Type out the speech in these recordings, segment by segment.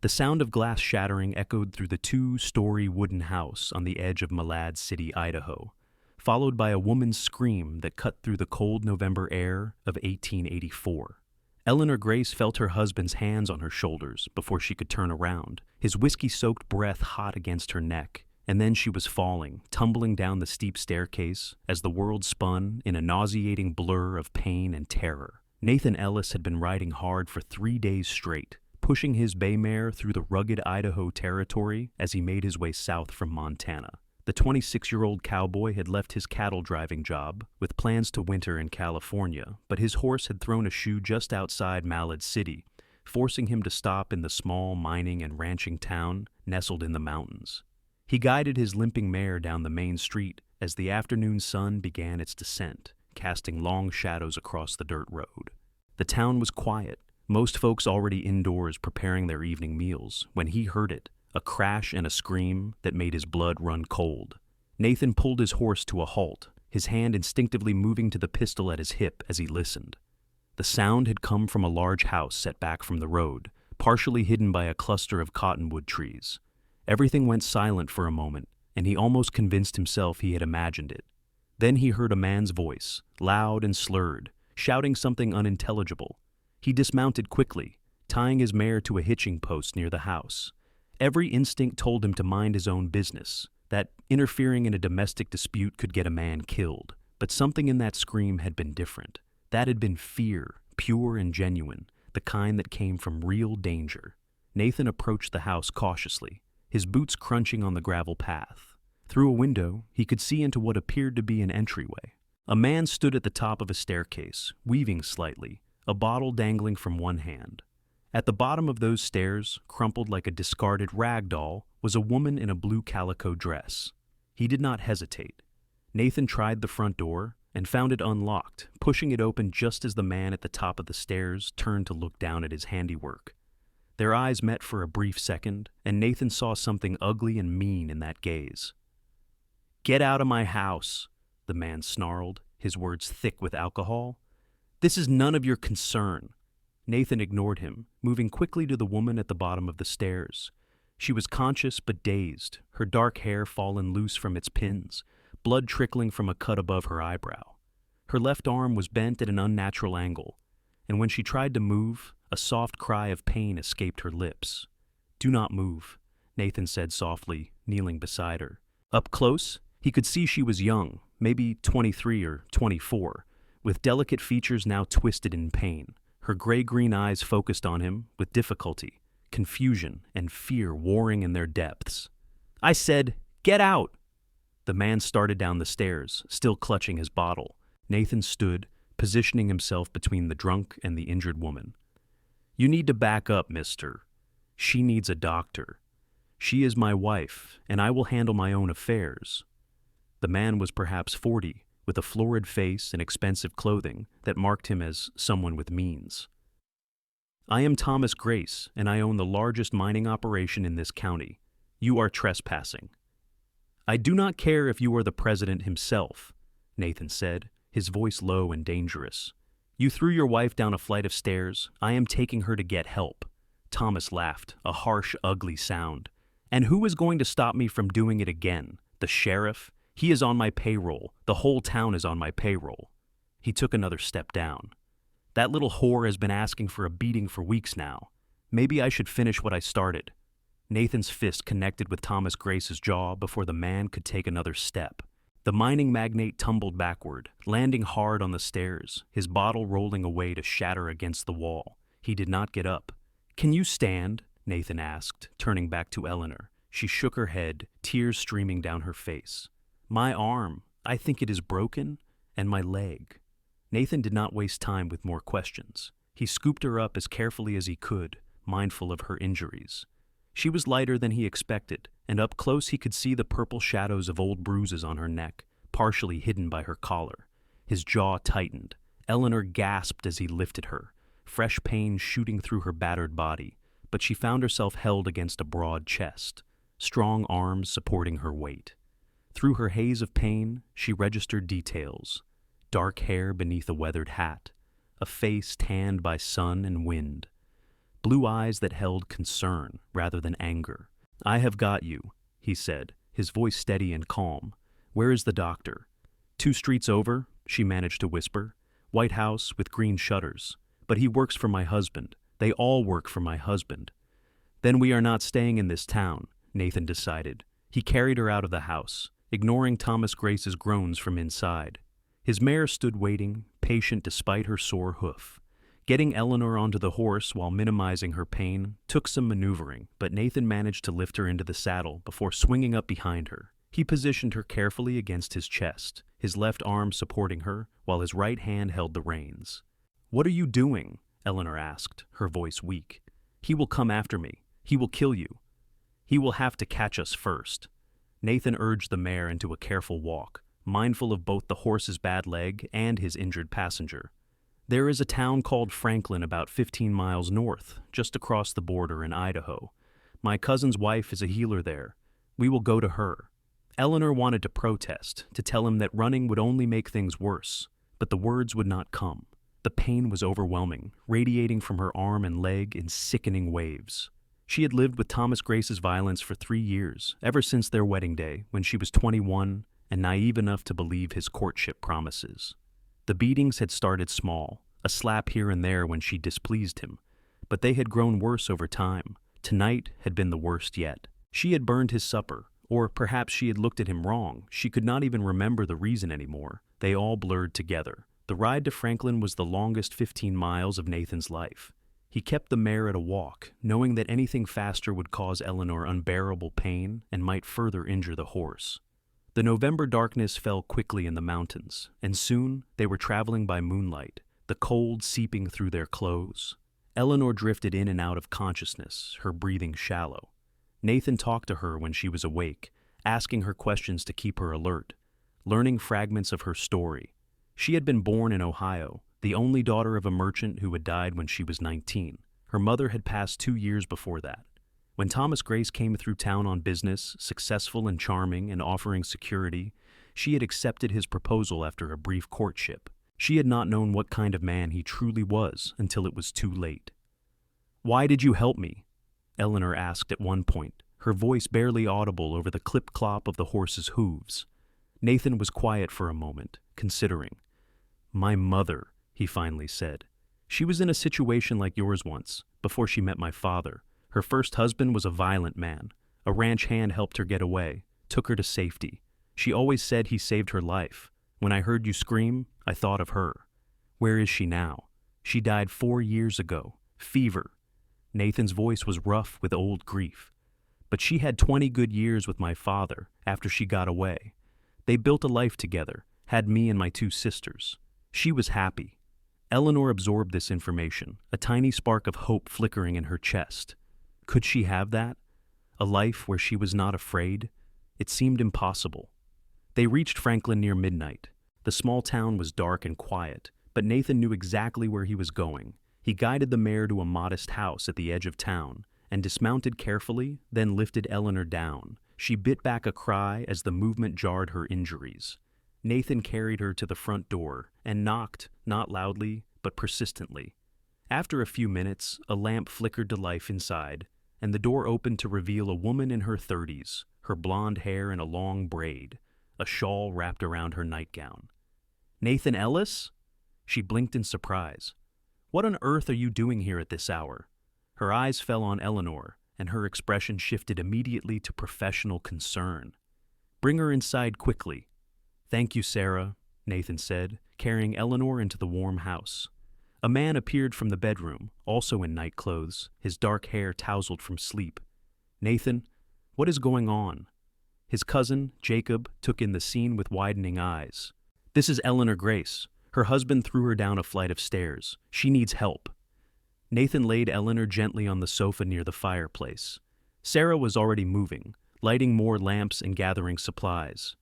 The sound of glass shattering echoed through the two-story wooden house on the edge of Malad City, Idaho, followed by a woman's scream that cut through the cold November air of 1884. Eleanor Grace felt her husband's hands on her shoulders before she could turn around, his whiskey-soaked breath hot against her neck, and then she was falling, tumbling down the steep staircase as the world spun in a nauseating blur of pain and terror. Nathan Ellis had been riding hard for 3 days straight, pushing his bay mare through the rugged Idaho territory as he made his way south from Montana. The 26-year-old cowboy had left his cattle driving job with plans to winter in California, but his horse had thrown a shoe just outside Malad City, forcing him to stop in the small mining and ranching town nestled in the mountains. He guided his limping mare down the main street as the afternoon sun began its descent, casting long shadows across the dirt road. The town was quiet, most folks already indoors preparing their evening meals, when he heard it, a crash and a scream that made his blood run cold. Nathan pulled his horse to a halt, his hand instinctively moving to the pistol at his hip as he listened. The sound had come from a large house set back from the road, partially hidden by a cluster of cottonwood trees. Everything went silent for a moment, and he almost convinced himself he had imagined it. Then he heard a man's voice, loud and slurred, shouting something unintelligible. He dismounted quickly, tying his mare to a hitching post near the house. Every instinct told him to mind his own business, that interfering in a domestic dispute could get a man killed. But something in that scream had been different. That had been fear, pure and genuine, the kind that came from real danger. Nathan approached the house cautiously, his boots crunching on the gravel path. Through a window, he could see into what appeared to be an entryway. A man stood at the top of a staircase, weaving slightly, a bottle dangling from one hand. At the bottom of those stairs, crumpled like a discarded rag doll, was a woman in a blue calico dress. He did not hesitate. Nathan tried the front door and found it unlocked, pushing it open just as the man at the top of the stairs turned to look down at his handiwork. Their eyes met for a brief second, and Nathan saw something ugly and mean in that gaze. "Get out of my house," the man snarled, his words thick with alcohol. "This is none of your concern." Nathan ignored him, moving quickly to the woman at the bottom of the stairs. She was conscious but dazed, her dark hair fallen loose from its pins, blood trickling from a cut above her eyebrow. Her left arm was bent at an unnatural angle, and when she tried to move, a soft cry of pain escaped her lips. "Do not move," Nathan said softly, kneeling beside her. Up close, he could see she was young, maybe 23 or 24, with delicate features now twisted in pain. Her gray-green eyes focused on him with difficulty, confusion, and fear warring in their depths. "I said, get out!" The man started down the stairs, still clutching his bottle. Nathan stood, positioning himself between the drunk and the injured woman. "You need to back up, mister. She needs a doctor. She is my wife, and I will handle my own affairs." The man was perhaps 40, with a florid face and expensive clothing that marked him as someone with means. "I am Thomas Grace, and I own the largest mining operation in this county. You are trespassing." "I do not care if you are the president himself," Nathan said, his voice low and dangerous. "You threw your wife down a flight of stairs. I am taking her to get help." Thomas laughed, a harsh, ugly sound. "And who is going to stop me from doing it again? The sheriff? He is on my payroll. The whole town is on my payroll." He took another step down. "That little whore has been asking for a beating for weeks now. Maybe I should finish what I started." Nathan's fist connected with Thomas Grace's jaw before the man could take another step. The mining magnate tumbled backward, landing hard on the stairs, his bottle rolling away to shatter against the wall. He did not get up. "Can you stand?" Nathan asked, turning back to Eleanor. She shook her head, tears streaming down her face. "My arm, I think it is broken, and my leg." Nathan did not waste time with more questions. He scooped her up as carefully as he could, mindful of her injuries. She was lighter than he expected, and up close he could see the purple shadows of old bruises on her neck, partially hidden by her collar. His jaw tightened. Eleanor gasped as he lifted her, fresh pain shooting through her battered body, but she found herself held against a broad chest, strong arms supporting her weight. Through her haze of pain, she registered details: dark hair beneath a weathered hat, a face tanned by sun and wind. blue eyes that held concern rather than anger. "I have got you," he said, his voice steady and calm. "Where is the doctor?" "2 streets over," she managed to whisper. "White house with green shutters. But he works for my husband. They all work for my husband." "Then we are not staying in this town," Nathan decided. He carried her out of the house, ignoring Thomas Grace's groans from inside. His mare stood waiting, patient despite her sore hoof. Getting Eleanor onto the horse while minimizing her pain took some maneuvering, but Nathan managed to lift her into the saddle before swinging up behind her. He positioned her carefully against his chest, his left arm supporting her while his right hand held the reins. "What are you doing?" Eleanor asked, her voice weak. "He will come after me. He will kill you. He will have to catch us first." Nathan urged the mare into a careful walk, mindful of both the horse's bad leg and his injured passenger. "There is a town called Franklin about 15 miles north, just across the border in Idaho. My cousin's wife is a healer there. We will go to her." Eleanor wanted to protest, to tell him that running would only make things worse, but the words would not come. The pain was overwhelming, radiating from her arm and leg in sickening waves. She had lived with Thomas Grace's violence for 3 years, ever since their wedding day, when she was 21 and naive enough to believe his courtship promises. The beatings had started small, a slap here and there when she displeased him, but they had grown worse over time. Tonight had been the worst yet. She had burned his supper, or perhaps she had looked at him wrong. She could not even remember the reason anymore. They all blurred together. The ride to Franklin was the longest 15 miles of Nathan's life. He kept the mare at a walk, knowing that anything faster would cause Eleanor unbearable pain and might further injure the horse. The November darkness fell quickly in the mountains, and soon they were traveling by moonlight, the cold seeping through their clothes. Eleanor drifted in and out of consciousness, her breathing shallow. Nathan talked to her when she was awake, asking her questions to keep her alert, learning fragments of her story. She had been born in Ohio, the only daughter of a merchant who had died when she was 19. Her mother had passed 2 years before that. When Thomas Grace came through town on business, successful and charming and offering security, she had accepted his proposal after a brief courtship. She had not known what kind of man he truly was until it was too late. "Why did you help me?" Eleanor asked at one point, her voice barely audible over the clip-clop of the horse's hooves. Nathan was quiet for a moment, considering. "My mother," he finally said. "She was in a situation like yours once, before she met my father. Her first husband was a violent man. A ranch hand helped her get away, took her to safety. She always said he saved her life. When I heard you scream, I thought of her. Where is she now? She died 4 years ago. Fever." Nathan's voice was rough with old grief. "But she had 20 good years with my father after she got away. They built a life together, had me and my 2 sisters. She was happy." Eleanor absorbed this information, a tiny spark of hope flickering in her chest. Could she have that? A life where she was not afraid? It seemed impossible. They reached Franklin near midnight. The small town was dark and quiet, but Nathan knew exactly where he was going. He guided the mare to a modest house at the edge of town and dismounted carefully, then lifted Eleanor down. She bit back a cry as the movement jarred her injuries. Nathan carried her to the front door and knocked, not loudly, but persistently. After a few minutes, a lamp flickered to life inside, and the door opened to reveal a woman in her 30s, her blonde hair in a long braid, a shawl wrapped around her nightgown. "Nathan Ellis?" She blinked in surprise. "What on earth are you doing here at this hour?" Her eyes fell on Eleanor, and her expression shifted immediately to professional concern. "Bring her inside quickly." "Thank you, Sarah," Nathan said, carrying Eleanor into the warm house. A man appeared from the bedroom, also in night clothes, his dark hair tousled from sleep. "Nathan, what is going on?" His cousin, Jacob, took in the scene with widening eyes. "This is Eleanor Grace. Her husband threw her down a flight of stairs. She needs help." Nathan laid Eleanor gently on the sofa near the fireplace. Sarah was already moving, lighting more lamps and gathering supplies.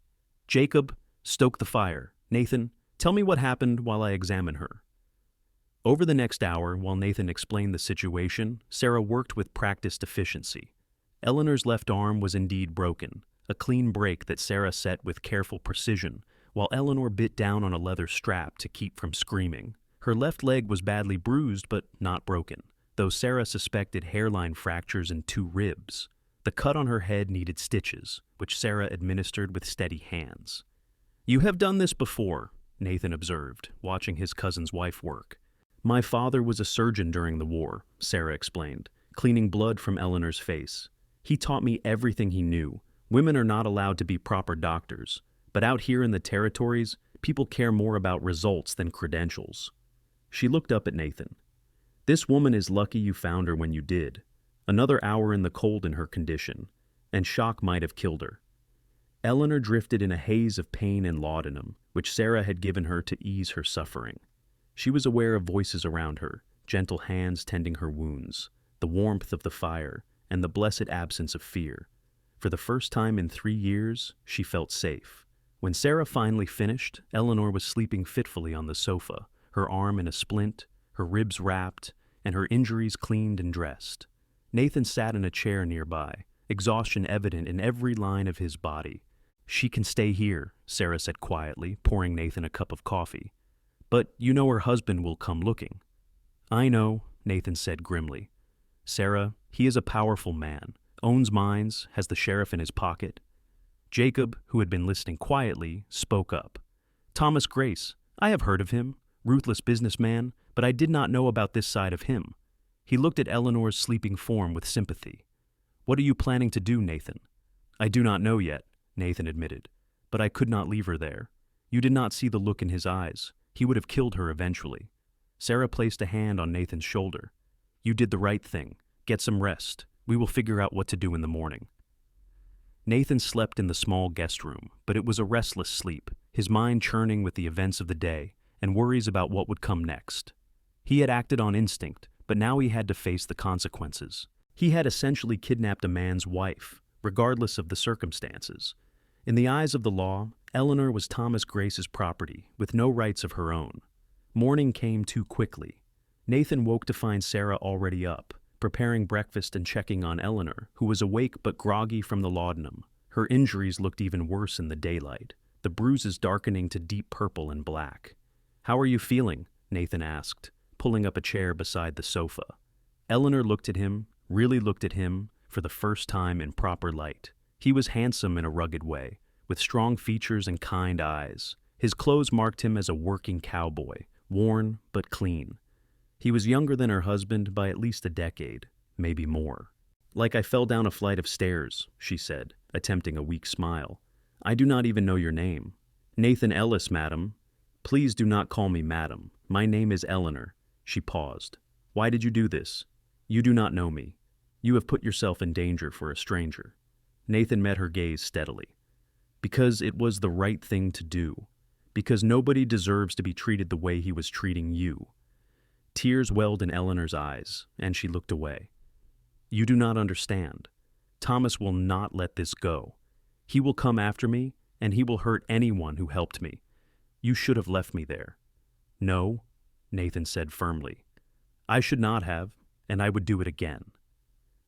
"Jacob, stoke the fire. Nathan, tell me what happened while I examine her." Over the next hour, while Nathan explained the situation, Sarah worked with practiced efficiency. Eleanor's left arm was indeed broken, a clean break that Sarah set with careful precision, while Eleanor bit down on a leather strap to keep from screaming. Her left leg was badly bruised but not broken. though Sarah suspected hairline fractures and 2 ribs. The cut on her head needed stitches, which Sarah administered with steady hands. "You have done this before," Nathan observed, watching his cousin's wife work. "My father was a surgeon during the war," Sarah explained, cleaning blood from Eleanor's face. "He taught me everything he knew. Women are not allowed to be proper doctors, but out here in the territories, people care more about results than credentials." She looked up at Nathan. "This woman is lucky you found her when you did. Another hour in the cold in her condition, and shock might have killed her." Eleanor drifted in a haze of pain and laudanum, which Sarah had given her to ease her suffering. She was aware of voices around her, gentle hands tending her wounds, the warmth of the fire, and the blessed absence of fear. For the first time in 3 years, she felt safe. When Sarah finally finished, Eleanor was sleeping fitfully on the sofa, her arm in a splint, her ribs wrapped, and her injuries cleaned and dressed. Nathan sat in a chair nearby, exhaustion evident in every line of his body. "She can stay here," Sarah said quietly, pouring Nathan a cup of coffee. "But you know her husband will come looking." "I know," Nathan said grimly. "Sarah, he is a powerful man, owns mines, has the sheriff in his pocket." Jacob, who had been listening quietly, spoke up. "Thomas Grace, I have heard of him, ruthless businessman, but I did not know about this side of him." He looked at Eleanor's sleeping form with sympathy. "What are you planning to do, Nathan?" "I do not know yet," Nathan admitted, "but I could not leave her there. You did not see the look in his eyes. He would have killed her eventually." Sarah placed a hand on Nathan's shoulder. "You did the right thing. Get some rest. We will figure out what to do in the morning." Nathan slept in the small guest room, but it was a restless sleep, his mind churning with the events of the day and worries about what would come next. He had acted on instinct, but now he had to face the consequences. He had essentially kidnapped a man's wife, regardless of the circumstances. In the eyes of the law, Eleanor was Thomas Grace's property, with no rights of her own. Morning came too quickly. Nathan woke to find Sarah already up, preparing breakfast and checking on Eleanor, who was awake but groggy from the laudanum. Her injuries looked even worse in the daylight, the bruises darkening to deep purple and black. "How are you feeling?" Nathan asked, pulling up a chair beside the sofa. Eleanor looked at him, really looked at him, for the first time in proper light. He was handsome in a rugged way, with strong features and kind eyes. His clothes marked him as a working cowboy, worn but clean. He was younger than her husband by at least a decade, maybe more. "Like I fell down a flight of stairs," she said, attempting a weak smile. "I do not even know your name." "Nathan Ellis, madam." "Please do not call me madam. My name is Eleanor." She paused. "Why did you do this? You do not know me. You have put yourself in danger for a stranger." Nathan met her gaze steadily. "Because it was the right thing to do. Because nobody deserves to be treated the way he was treating you." Tears welled in Eleanor's eyes, and she looked away. "You do not understand. Thomas will not let this go. He will come after me, and he will hurt anyone who helped me. You should have left me there." "No," Nathan said firmly. "I should not have, and I would do it again."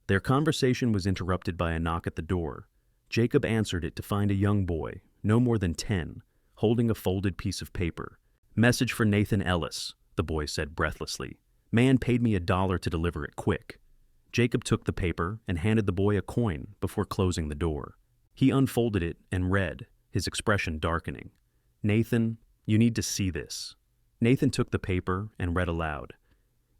Their conversation was interrupted by a knock at the door. Jacob answered it to find a young boy, no more than 10, holding a folded piece of paper. "Message for Nathan Ellis," the boy said breathlessly. "Man paid me $1 to deliver it quick." Jacob took the paper and handed the boy a coin before closing the door. He unfolded it and read, his expression darkening. "Nathan, you need to see this." Nathan took the paper and read aloud.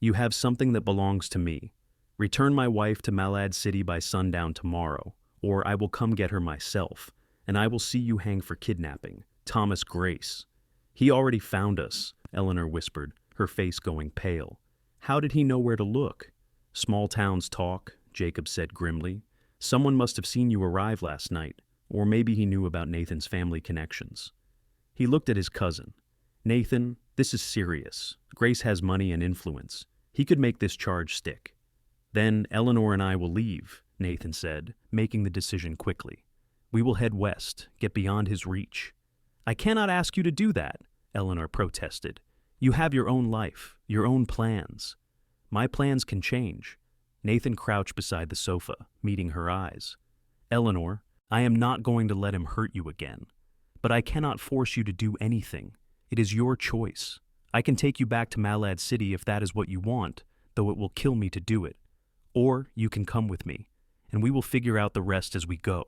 "You have something that belongs to me. Return my wife to Malad City by sundown tomorrow, or I will come get her myself, and I will see you hang for kidnapping. Thomas Grace." "He already found us," Eleanor whispered, her face going pale. "How did he know where to look?" "Small towns talk," Jacob said grimly. "Someone must have seen you arrive last night, or maybe he knew about Nathan's family connections." He looked at his cousin. "Nathan, this is serious. Grace has money and influence. He could make this charge stick." "Then Eleanor and I will leave," Nathan said, making the decision quickly. "We will head west, get beyond his reach." "I cannot ask you to do that," Eleanor protested. "You have your own life, your own plans." "My plans can change." Nathan crouched beside the sofa, meeting her eyes. "Eleanor, I am not going to let him hurt you again. But I cannot force you to do anything. It is your choice. I can take you back to Malad City if that is what you want, though it will kill me to do it. Or you can come with me, and we will figure out the rest as we go."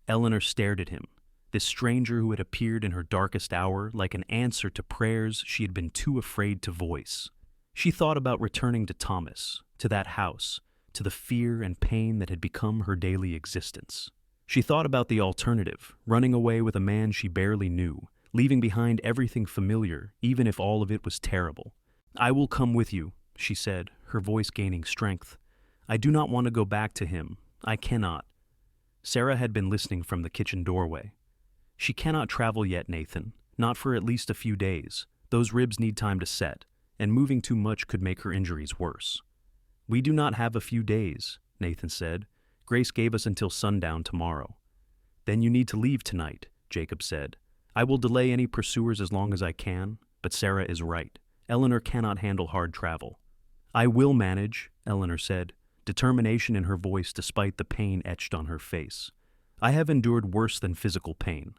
Eleanor stared at him, this stranger who had appeared in her darkest hour like an answer to prayers she had been too afraid to voice. She thought about returning to Thomas, to that house, to the fear and pain that had become her daily existence. She thought about the alternative, running away with a man she barely knew, leaving behind everything familiar, even if all of it was terrible. "I will come with you," she said, her voice gaining strength. "I do not want to go back to him. I cannot." Sarah had been listening from the kitchen doorway. "She cannot travel yet, Nathan, not for at least a few days. Those ribs need time to set, and moving too much could make her injuries worse." "We do not have a few days," Nathan said. "Grace gave us until sundown tomorrow." "Then you need to leave tonight," Jacob said. "I will delay any pursuers as long as I can, but Sarah is right. Eleanor cannot handle hard travel." "I will manage," Eleanor said, determination in her voice despite the pain etched on her face. "I have endured worse than physical pain."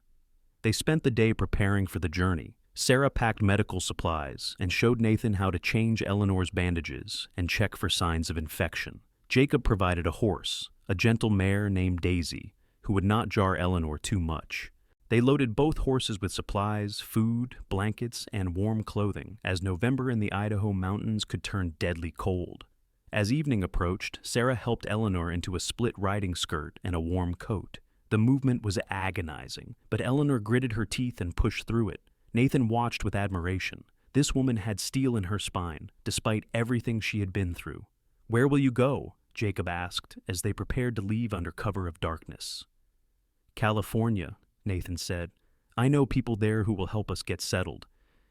They spent the day preparing for the journey. Sarah packed medical supplies and showed Nathan how to change Eleanor's bandages and check for signs of infection. Jacob provided a horse, a gentle mare named Daisy, who would not jar Eleanor too much. They loaded both horses with supplies, food, blankets, and warm clothing, as November in the Idaho mountains could turn deadly cold. As evening approached, Sarah helped Eleanor into a split riding skirt and a warm coat. The movement was agonizing, but Eleanor gritted her teeth and pushed through it. Nathan watched with admiration. This woman had steel in her spine, despite everything she had been through. "Where will you go?" Jacob asked, as they prepared to leave under cover of darkness. "California," Nathan said. "I know people there who will help us get settled.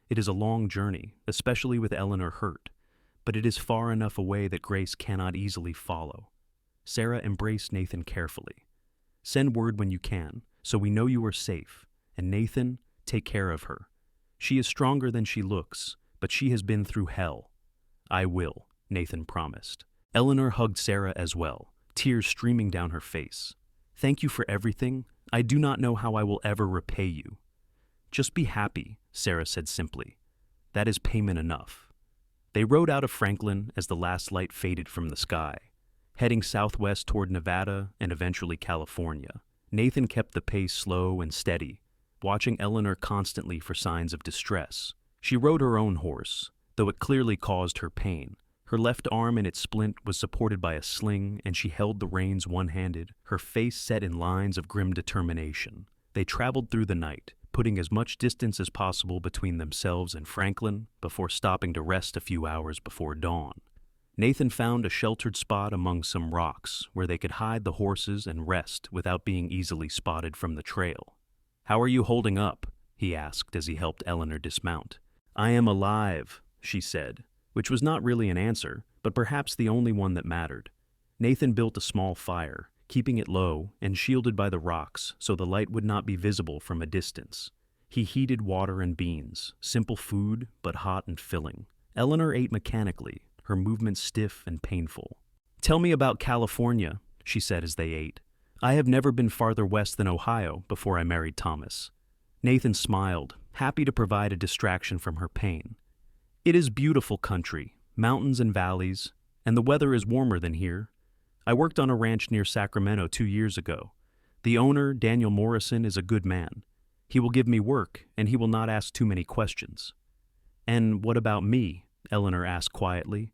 It is a long journey, especially with Eleanor hurt, but it is far enough away that Grace cannot easily follow." Sarah embraced Nathan carefully. "Send word when you can, so we know you are safe, and Nathan, take care of her. She is stronger than she looks, but she has been through hell." "I will," Nathan promised. Eleanor hugged Sarah as well, tears streaming down her face. "Thank you for everything. I do not know how I will ever repay you." "Just be happy," Sarah said simply. "That is payment enough." They rode out of Franklin as the last light faded from the sky, heading southwest toward Nevada and eventually California. Nathan kept the pace slow and steady, watching Eleanor constantly for signs of distress. She rode her own horse, though it clearly caused her pain. Her left arm in its splint was supported by a sling, and she held the reins one-handed, her face set in lines of grim determination. They traveled through the night, putting as much distance as possible between themselves and Franklin before stopping to rest a few hours before dawn. Nathan found a sheltered spot among some rocks where they could hide the horses and rest without being easily spotted from the trail. "How are you holding up?" he asked as he helped Eleanor dismount. "I am alive," she said, which was not really an answer, but perhaps the only one that mattered. Nathan built a small fire, keeping it low and shielded by the rocks so the light would not be visible from a distance. He heated water and beans, simple food, but hot and filling. Eleanor ate mechanically, her movements stiff and painful. "Tell me about California," she said as they ate. "I have never been farther west than Ohio before I married Thomas." Nathan smiled, happy to provide a distraction from her pain. "It is beautiful country, mountains and valleys, and the weather is warmer than here. I worked on a ranch near Sacramento 2 years ago. The owner, Daniel Morrison, is a good man. He will give me work, and he will not ask too many questions." "And what about me?" Eleanor asked quietly.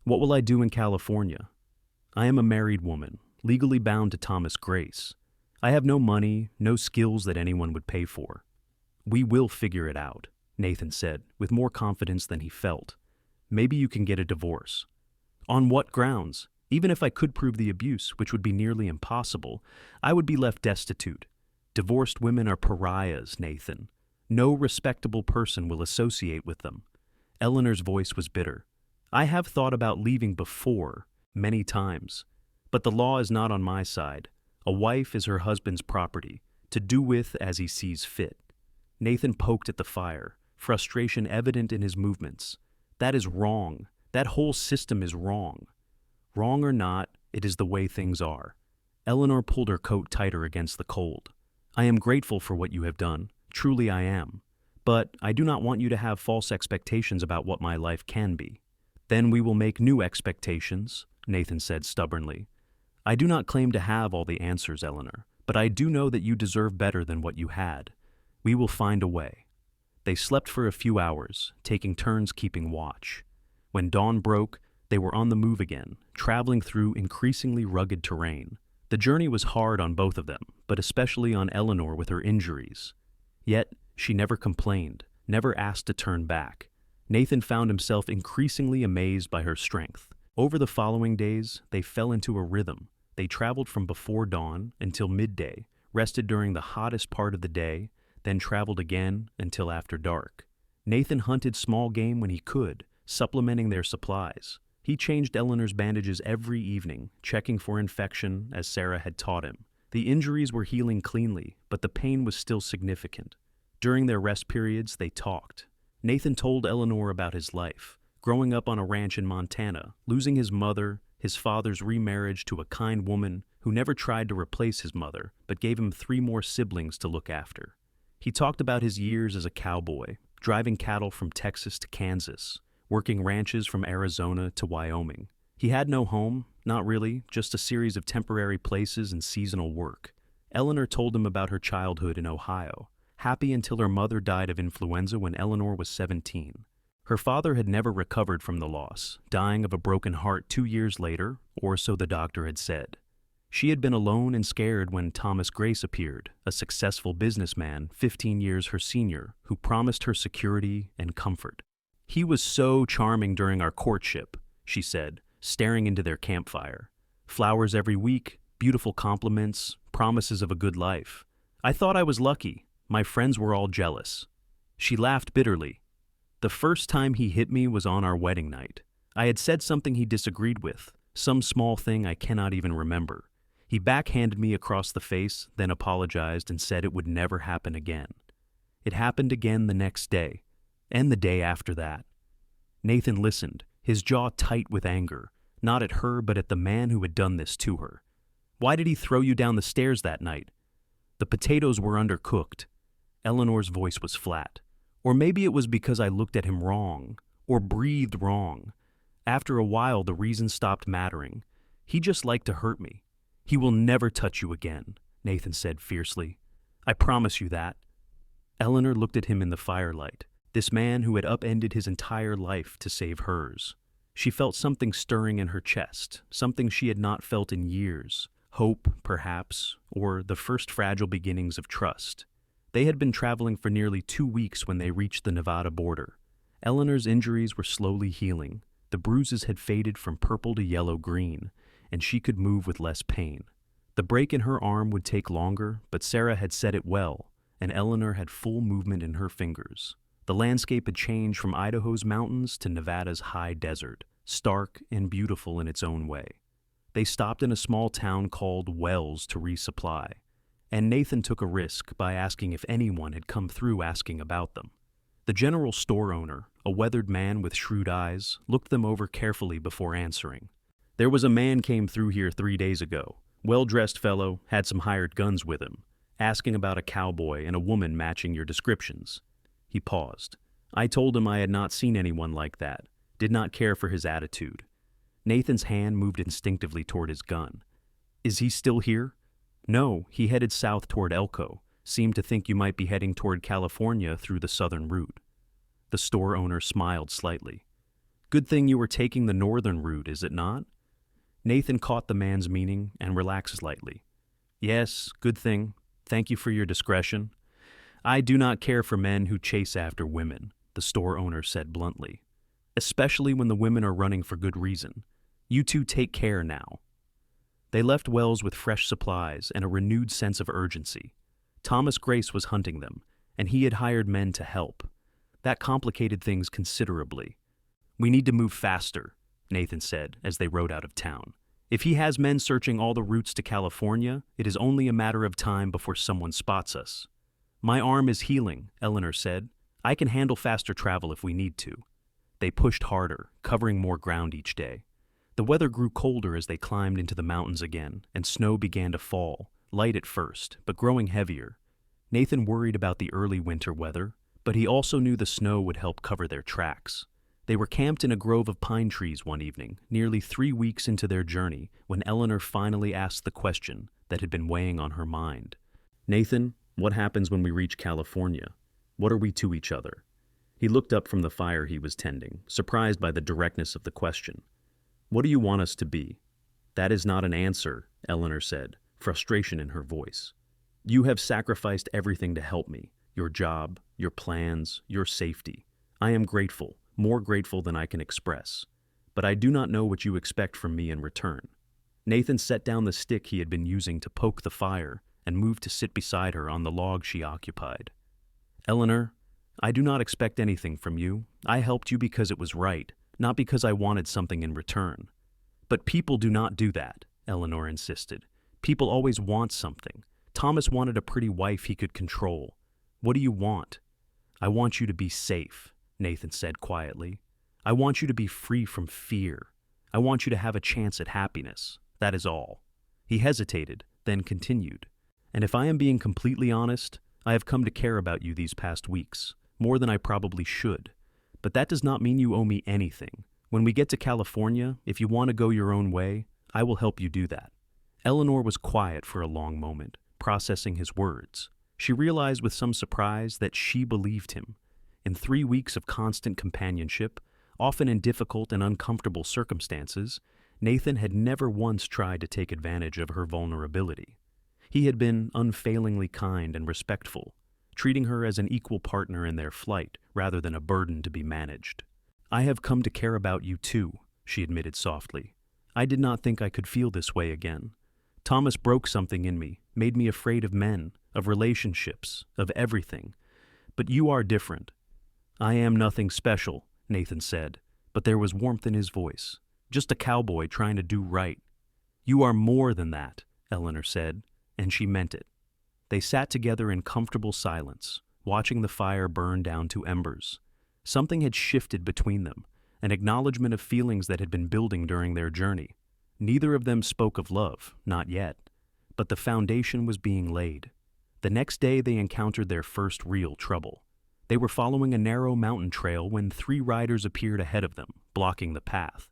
"What will I do in California? I am a married woman, legally bound to Thomas Grace. I have no money, no skills that anyone would pay for." "We will figure it out," Nathan said, with more confidence than he felt. "Maybe you can get a divorce." "On what grounds? Even if I could prove the abuse, which would be nearly impossible, I would be left destitute. Divorced women are pariahs, Nathan. No respectable person will associate with them." Eleanor's voice was bitter. "I have thought about leaving before, many times. But the law is not on my side. A wife is her husband's property, to do with as he sees fit." Nathan poked at the fire, frustration evident in his movements. "That is wrong. That whole system is wrong." "Wrong or not, it is the way things are." Eleanor pulled her coat tighter against the cold. "I am grateful for what you have done. Truly I am. But I do not want you to have false expectations about what my life can be." Then we will make new expectations, Nathan said stubbornly. I do not claim to have all the answers, Eleanor, but I do know that you deserve better than what you had. We will find a way. They slept for a few hours, taking turns keeping watch. When dawn broke, they were on the move again, traveling through increasingly rugged terrain. The journey was hard on both of them, but especially on Eleanor with her injuries. Yet, she never complained, never asked to turn back. Nathan found himself increasingly amazed by her strength. Over the following days, they fell into a rhythm. They traveled from before dawn until midday, rested during the hottest part of the day, then traveled again until after dark. Nathan hunted small game when he could, supplementing their supplies. He changed Eleanor's bandages every evening, checking for infection as Sarah had taught him. The injuries were healing cleanly, but the pain was still significant. During their rest periods, they talked. Nathan told Eleanor about his life, growing up on a ranch in Montana, losing his mother, his father's remarriage to a kind woman who never tried to replace his mother, but gave him 3 more siblings to look after. He talked about his years as a cowboy, driving cattle from Texas to Kansas, working ranches from Arizona to Wyoming. He had no home, not really, just a series of temporary places and seasonal work. Eleanor told him about her childhood in Ohio, happy until her mother died of influenza when Eleanor was 17. Her father had never recovered from the loss, dying of a broken heart 2 years later, or so the doctor had said. She had been alone and scared when Thomas Grace appeared, a successful businessman 15 years her senior, who promised her security and comfort. He was so charming during our courtship, she said, staring into their campfire. Flowers every week, beautiful compliments, promises of a good life. I thought I was lucky. My friends were all jealous. She laughed bitterly. The first time he hit me was on our wedding night. I had said something he disagreed with, some small thing I cannot even remember. He backhanded me across the face, then apologized and said it would never happen again. It happened again the next day, and the day after that. Nathan listened, his jaw tight with anger, not at her but at the man who had done this to her. Why did he throw you down the stairs that night? The potatoes were undercooked. Eleanor's voice was flat. Or maybe it was because I looked at him wrong, or breathed wrong. After a while, the reason stopped mattering. He just liked to hurt me. He will never touch you again, Nathan said fiercely. I promise you that. Eleanor looked at him in the firelight, this man who had upended his entire life to save hers. She felt something stirring in her chest, something she had not felt in years. Hope, perhaps, or the first fragile beginnings of trust. They had been traveling for nearly 2 weeks when they reached the Nevada border. Eleanor's injuries were slowly healing. The bruises had faded from purple to yellow-green, and she could move with less pain. The break in her arm would take longer, but Sarah had said it well, and Eleanor had full movement in her fingers. The landscape had changed from Idaho's mountains to Nevada's high desert, stark and beautiful in its own way. They stopped in a small town called Wells to resupply, and Nathan took a risk by asking if anyone had come through asking about them. The general store owner, a weathered man with shrewd eyes, looked them over carefully before answering. There was a man came through here 3 days ago, well-dressed fellow, had some hired guns with him, asking about a cowboy and a woman matching your descriptions. He paused. I told him I had not seen anyone like that, did not care for his attitude. Nathan's hand moved instinctively toward his gun. Is he still here? No, he headed south toward Elko, seemed to think you might be heading toward California through the southern route. The store owner smiled slightly. Good thing you were taking the northern route, is it not? Nathan caught the man's meaning and relaxed slightly. Yes, good thing. Thank you for your discretion. I do not care for men who chase after women, the store owner said bluntly. Especially when the women are running for good reason. You two take care now. They left Wells with fresh supplies and a renewed sense of urgency. Thomas Grace was hunting them, and he had hired men to help. That complicated things considerably. We need to move faster, Nathan said as they rode out of town. If he has men searching all the routes to California, it is only a matter of time before someone spots us. My arm is healing, Eleanor said. I can handle faster travel if we need to. They pushed harder, covering more ground each day. The weather grew colder as they climbed into the mountains again, and snow began to fall, light at first, but growing heavier. Nathan worried about the early winter weather, but he also knew the snow would help cover their tracks. They were camped in a grove of pine trees one evening, nearly 3 weeks into their journey, when Eleanor finally asked the question that had been weighing on her mind. "Nathan, what happens when we reach California? What are we to each other?" He looked up from the fire he was tending, surprised by the directness of the question. "What do you want us to be?" "That is not an answer," Eleanor said, frustration in her voice. "You have sacrificed everything to help me, your job, your plans, your safety. I am grateful, more grateful than I can express. But I do not know what you expect from me in return." Nathan set down the stick he had been using to poke the fire and moved to sit beside her on the log she occupied. "Eleanor, I do not expect anything from you. I helped you because it was right, not because I wanted something in return." "But people do not do that," Eleanor insisted. "People always want something. Thomas wanted a pretty wife he could control. What do you want?" "I want you to be safe," Nathan said quietly. "I want you to be free from fear. I want you to have a chance at happiness. That is all." He hesitated, then continued. "And if I am being completely honest, I have come to care about you these past weeks, more than I probably should. But that does not mean you owe me anything. When we get to California, if you want to go your own way, I will help you do that." Eleanor was quiet for a long moment, processing his words. She realized with some surprise that she believed him. In 3 weeks of constant companionship, often in difficult and uncomfortable circumstances, Nathan had never once tried to take advantage of her vulnerability. He had been unfailingly kind and respectful, treating her as an equal partner in their flight rather than a burden to be managed. "I have come to care about you too," she admitted softly. "I did not think I could feel this way again. Thomas broke something in me, made me afraid of men, of relationships, of everything. But you are different." "I am nothing special," Nathan said, but there was warmth in his voice. "Just a cowboy trying to do right." "You are more than that," Eleanor said, and she meant it. They sat together in comfortable silence, watching the fire burn down to embers. Something had shifted between them, an acknowledgement of feelings that had been building during their journey. Neither of them spoke of love, not yet, but the foundation was being laid. The next day they encountered their first real trouble. They were following a narrow mountain trail when 3 riders appeared ahead of them, blocking the path.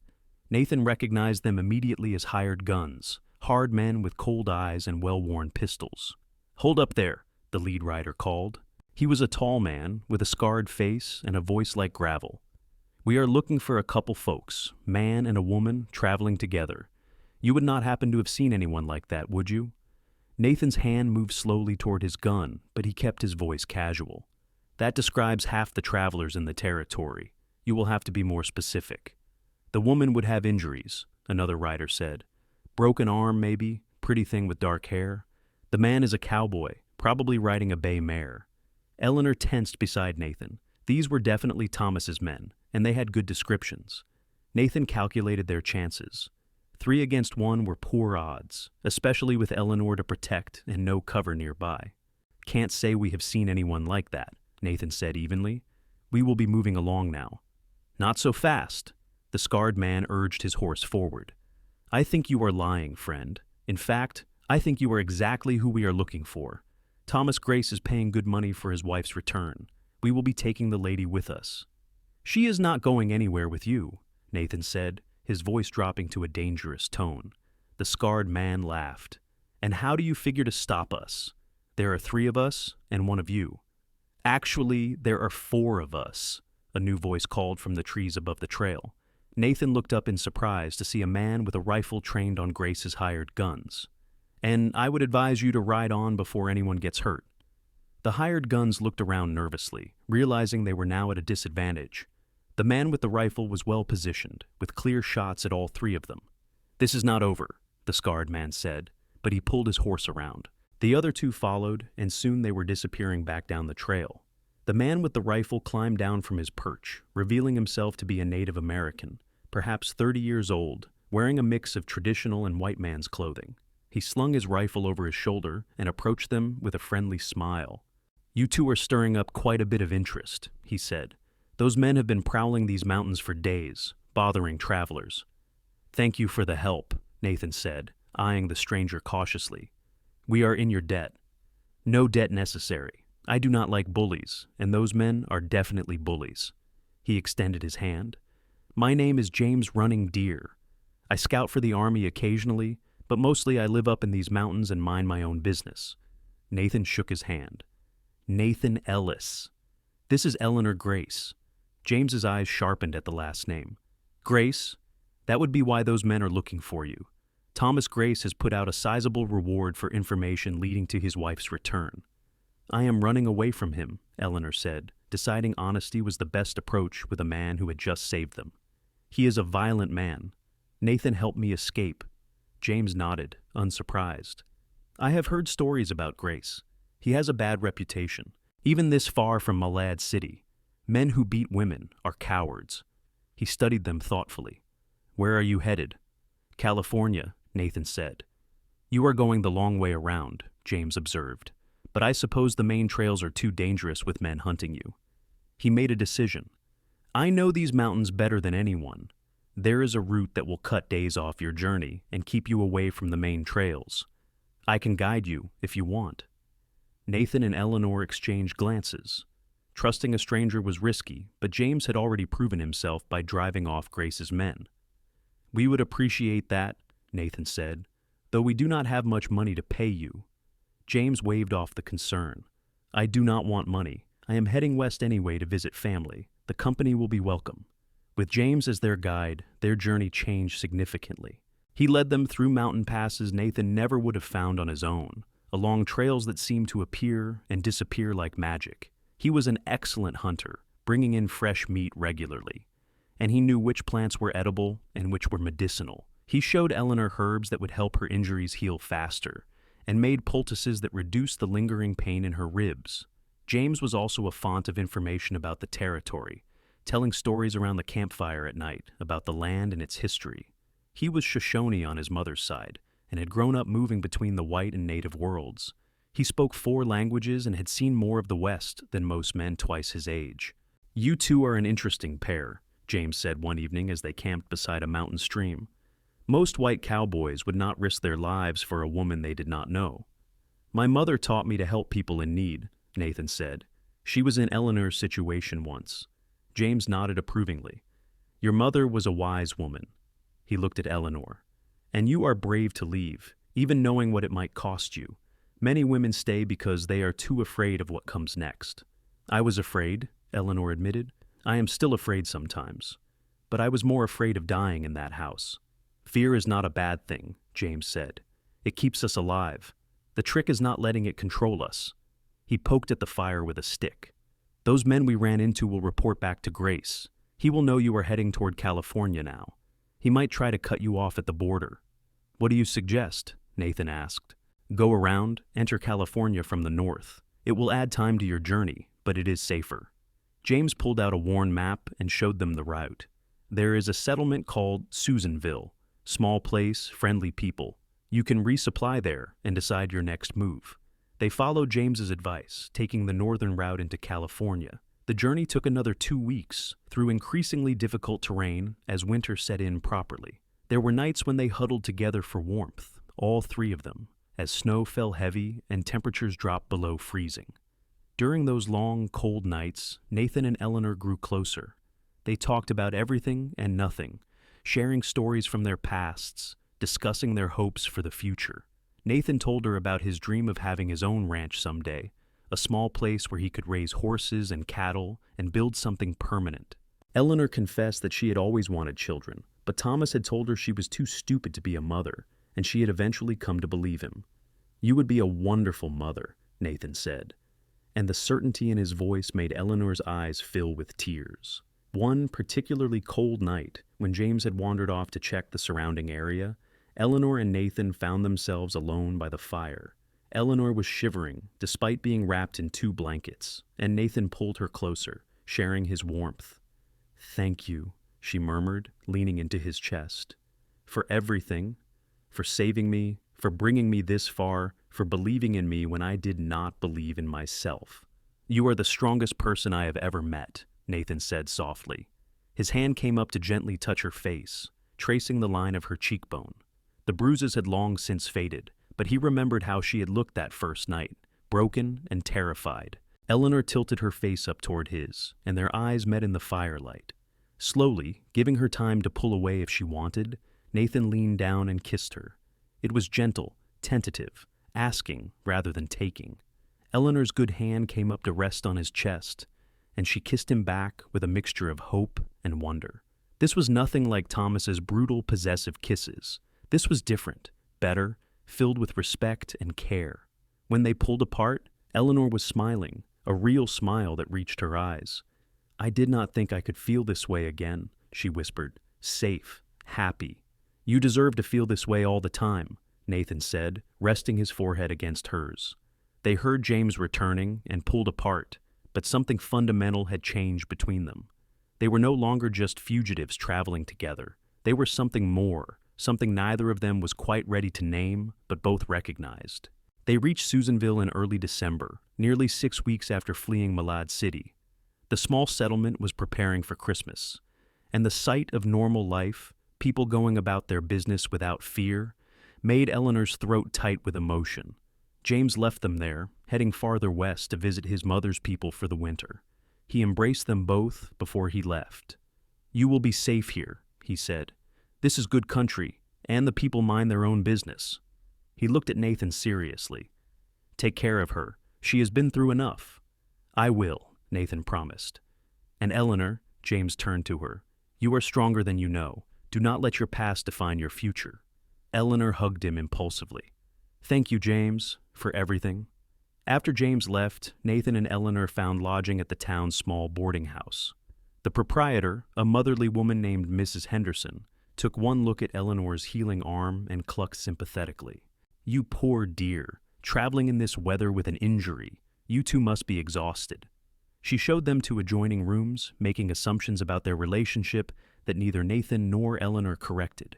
Nathan recognized them immediately as hired guns, hard men with cold eyes and well-worn pistols. "Hold up there," the lead rider called. He was a tall man, with a scarred face and a voice like gravel. "We are looking for a couple folks, man and a woman, traveling together. You would not happen to have seen anyone like that, would you?" Nathan's hand moved slowly toward his gun, but he kept his voice casual. "That describes half the travelers in the territory. You will have to be more specific." "The woman would have injuries," another rider said. "Broken arm, maybe, pretty thing with dark hair. The man is a cowboy, probably riding a bay mare." Eleanor tensed beside Nathan. These were definitely Thomas's men, and they had good descriptions. Nathan calculated their chances. 3 against 1 were poor odds, especially with Eleanor to protect and no cover nearby. "Can't say we have seen anyone like that," Nathan said evenly. "We will be moving along now." "Not so fast," the scarred man urged his horse forward. "I think you are lying, friend. In fact, I think you are exactly who we are looking for. Thomas Grace is paying good money for his wife's return. We will be taking the lady with us." "She is not going anywhere with you," Nathan said, his voice dropping to a dangerous tone. The scarred man laughed. "And how do you figure to stop us? There are 3 of us and 1 of you." "Actually, there are 4 of us," a new voice called from the trees above the trail. Nathan looked up in surprise to see a man with a rifle trained on Grace's hired guns. "And I would advise you to ride on before anyone gets hurt." The hired guns looked around nervously, realizing they were now at a disadvantage. The man with the rifle was well positioned, with clear shots at all 3 of them. "This is not over," the scarred man said, but he pulled his horse around. The other 2 followed, and soon they were disappearing back down the trail. The man with the rifle climbed down from his perch, revealing himself to be a Native American, perhaps 30 years old, wearing a mix of traditional and white man's clothing. He slung his rifle over his shoulder and approached them with a friendly smile. "You 2 are stirring up quite a bit of interest," he said. "Those men have been prowling these mountains for days, bothering travelers." "Thank you for the help," Nathan said, eyeing the stranger cautiously. "We are in your debt." "No debt necessary. I do not like bullies, and those men are definitely bullies." He extended his hand. My name is James Running Deer. I scout for the Army occasionally, but mostly I live up in these mountains and mind my own business. Nathan shook his hand. Nathan Ellis. This is Eleanor Grace. James's eyes sharpened at the last name. Grace? That would be why those men are looking for you. Thomas Grace has put out a sizable reward for information leading to his wife's return. I am running away from him, Eleanor said, deciding honesty was the best approach with a man who had just saved them. He is a violent man. Nathan helped me escape. James nodded, unsurprised. I have heard stories about Grace. He has a bad reputation, even this far from Malad City. Men who beat women are cowards. He studied them thoughtfully. Where are you headed? California, Nathan said. You are going the long way around, James observed. But I suppose the main trails are too dangerous with men hunting you. He made a decision. I know these mountains better than anyone. There is a route that will cut days off your journey and keep you away from the main trails. I can guide you if you want. Nathan and Eleanor exchanged glances. Trusting a stranger was risky, but James had already proven himself by driving off Grace's men. We would appreciate that, Nathan said, though we do not have much money to pay you. James waved off the concern. I do not want money. I am heading west anyway to visit family. The company will be welcome. With James as their guide, their journey changed significantly. He led them through mountain passes Nathan never would have found on his own, along trails that seemed to appear and disappear like magic. He was an excellent hunter, bringing in fresh meat regularly, and he knew which plants were edible and which were medicinal. He showed Eleanor herbs that would help her injuries heal faster, and made poultices that reduced the lingering pain in her ribs. James was also a font of information about the territory, telling stories around the campfire at night about the land and its history. He was Shoshone on his mother's side, and had grown up moving between the white and native worlds. He spoke 4 languages and had seen more of the West than most men twice his age. You two are an interesting pair, James said one evening as they camped beside a mountain stream. Most white cowboys would not risk their lives for a woman they did not know. My mother taught me to help people in need, Nathan said. She was in Eleanor's situation once. James nodded approvingly. Your mother was a wise woman. He looked at Eleanor. And you are brave to leave, even knowing what it might cost you. Many women stay because they are too afraid of what comes next. I was afraid, Eleanor admitted. I am still afraid sometimes. But I was more afraid of dying in that house. Fear is not a bad thing, James said. It keeps us alive. The trick is not letting it control us. He poked at the fire with a stick. Those men we ran into will report back to Grace. He will know you are heading toward California now. He might try to cut you off at the border. What do you suggest? Nathan asked. Go around, enter California from the north. It will add time to your journey, but it is safer. James pulled out a worn map and showed them the route. There is a settlement called Susanville. Small place, friendly people. You can resupply there and decide your next move. They followed James's advice, taking the northern route into California. The journey took another 2 weeks, through increasingly difficult terrain as winter set in properly. There were nights when they huddled together for warmth, all 3 of them, as snow fell heavy and temperatures dropped below freezing. During those long, cold nights, Nathan and Eleanor grew closer. They talked about everything and nothing, sharing stories from their pasts, discussing their hopes for the future. Nathan told her about his dream of having his own ranch someday, a small place where he could raise horses and cattle and build something permanent. Eleanor confessed that she had always wanted children, but Thomas had told her she was too stupid to be a mother, and she had eventually come to believe him. You would be a wonderful mother, Nathan said, and the certainty in his voice made Eleanor's eyes fill with tears. One particularly cold night, when James had wandered off to check the surrounding area, Eleanor and Nathan found themselves alone by the fire. Eleanor was shivering, despite being wrapped in 2 blankets, and Nathan pulled her closer, sharing his warmth. Thank you, she murmured, leaning into his chest. For everything, for saving me, for bringing me this far, for believing in me when I did not believe in myself. You are the strongest person I have ever met, Nathan said softly. His hand came up to gently touch her face, tracing the line of her cheekbone. The bruises had long since faded, but he remembered how she had looked that first night, broken and terrified. Eleanor tilted her face up toward his, and their eyes met in the firelight. Slowly, giving her time to pull away if she wanted, Nathan leaned down and kissed her. It was gentle, tentative, asking rather than taking. Eleanor's good hand came up to rest on his chest, and she kissed him back with a mixture of hope and wonder. This was nothing like Thomas's brutal, possessive kisses. This was different, better, filled with respect and care. When they pulled apart, Eleanor was smiling, a real smile that reached her eyes. "I did not think I could feel this way again," she whispered. "Safe, happy." "You deserve to feel this way all the time," Nathan said, resting his forehead against hers. They heard James returning and pulled apart, but something fundamental had changed between them. They were no longer just fugitives traveling together. They were something more, something neither of them was quite ready to name, but both recognized. They reached Susanville in early December, nearly 6 weeks after fleeing Malad City. The small settlement was preparing for Christmas, and the sight of normal life, people going about their business without fear, made Eleanor's throat tight with emotion. James left them there, heading farther west to visit his mother's people for the winter. He embraced them both before he left. "You will be safe here," he said. "This is good country, and the people mind their own business." He looked at Nathan seriously. "Take care of her. She has been through enough." "I will," Nathan promised. "And Eleanor," James turned to her, "you are stronger than you know. Do not let your past define your future." Eleanor hugged him impulsively. "Thank you, James, for everything." After James left, Nathan and Eleanor found lodging at the town's small boarding house. The proprietor, a motherly woman named Mrs. Henderson, took one look at Eleanor's healing arm and clucked sympathetically. "You poor dear, traveling in this weather with an injury. You two must be exhausted." She showed them to adjoining rooms, making assumptions about their relationship that neither Nathan nor Eleanor corrected.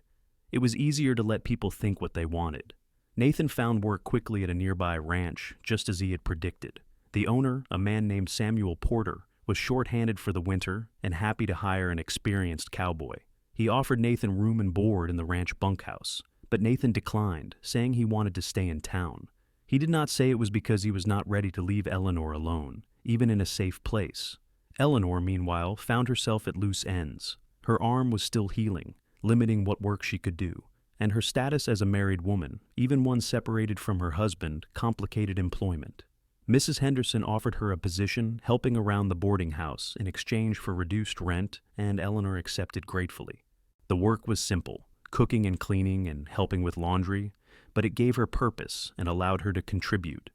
It was easier to let people think what they wanted. Nathan found work quickly at a nearby ranch, just as he had predicted. The owner, a man named Samuel Porter, was short-handed for the winter and happy to hire an experienced cowboy. He offered Nathan room and board in the ranch bunkhouse, but Nathan declined, saying he wanted to stay in town. He did not say it was because he was not ready to leave Eleanor alone, even in a safe place. Eleanor, meanwhile, found herself at loose ends. Her arm was still healing, limiting what work she could do, and her status as a married woman, even one separated from her husband, complicated employment. Mrs. Henderson offered her a position helping around the boarding house in exchange for reduced rent, and Eleanor accepted gratefully. The work was simple, cooking and cleaning and helping with laundry, but it gave her purpose and allowed her to contribute.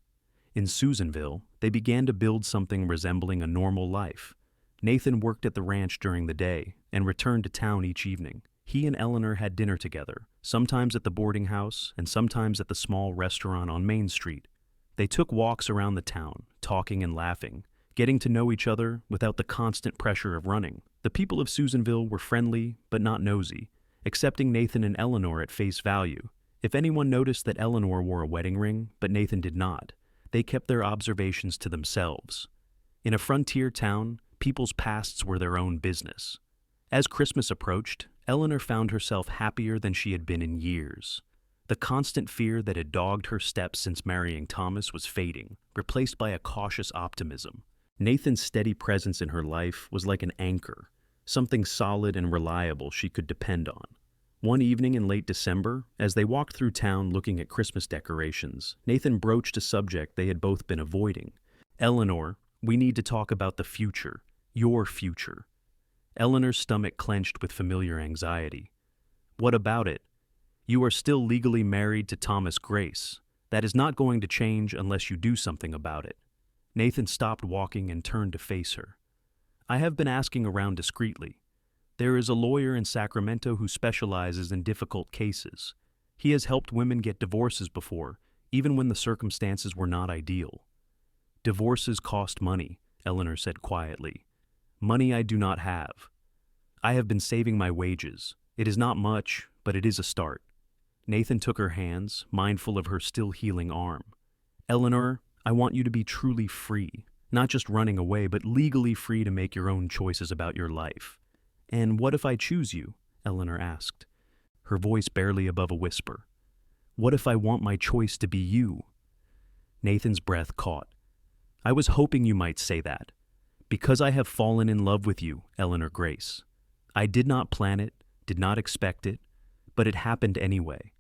In Susanville, they began to build something resembling a normal life. Nathan worked at the ranch during the day and returned to town each evening. He and Eleanor had dinner together, sometimes at the boarding house and sometimes at the small restaurant on Main Street. They took walks around the town, talking and laughing, getting to know each other without the constant pressure of running. The people of Susanville were friendly but not nosy, accepting Nathan and Eleanor at face value. If anyone noticed that Eleanor wore a wedding ring, but Nathan did not, they kept their observations to themselves. In a frontier town, people's pasts were their own business. As Christmas approached, Eleanor found herself happier than she had been in years. The constant fear that had dogged her steps since marrying Thomas was fading, replaced by a cautious optimism. Nathan's steady presence in her life was like an anchor, something solid and reliable she could depend on. One evening in late December, as they walked through town looking at Christmas decorations, Nathan broached a subject they had both been avoiding. "Eleanor, we need to talk about the future, your future." Eleanor's stomach clenched with familiar anxiety. "What about it? You are still legally married to Thomas Grace. That is not going to change unless you do something about it." Nathan stopped walking and turned to face her. "I have been asking around discreetly. There is a lawyer in Sacramento who specializes in difficult cases. He has helped women get divorces before, even when the circumstances were not ideal." "Divorces cost money," Eleanor said quietly. "Money I do not have. I have been saving my wages. It is not much, but it is a start." Nathan took her hands, mindful of her still healing arm. "Eleanor, I want you to be truly free, not just running away, but legally free to make your own choices about your life." "And what if I choose you?" Eleanor asked, her voice barely above a whisper. "What if I want my choice to be you?" Nathan's breath caught. "I was hoping you might say that. Because I have fallen in love with you, Eleanor Grace. I did not plan it, did not expect it, but it happened anyway.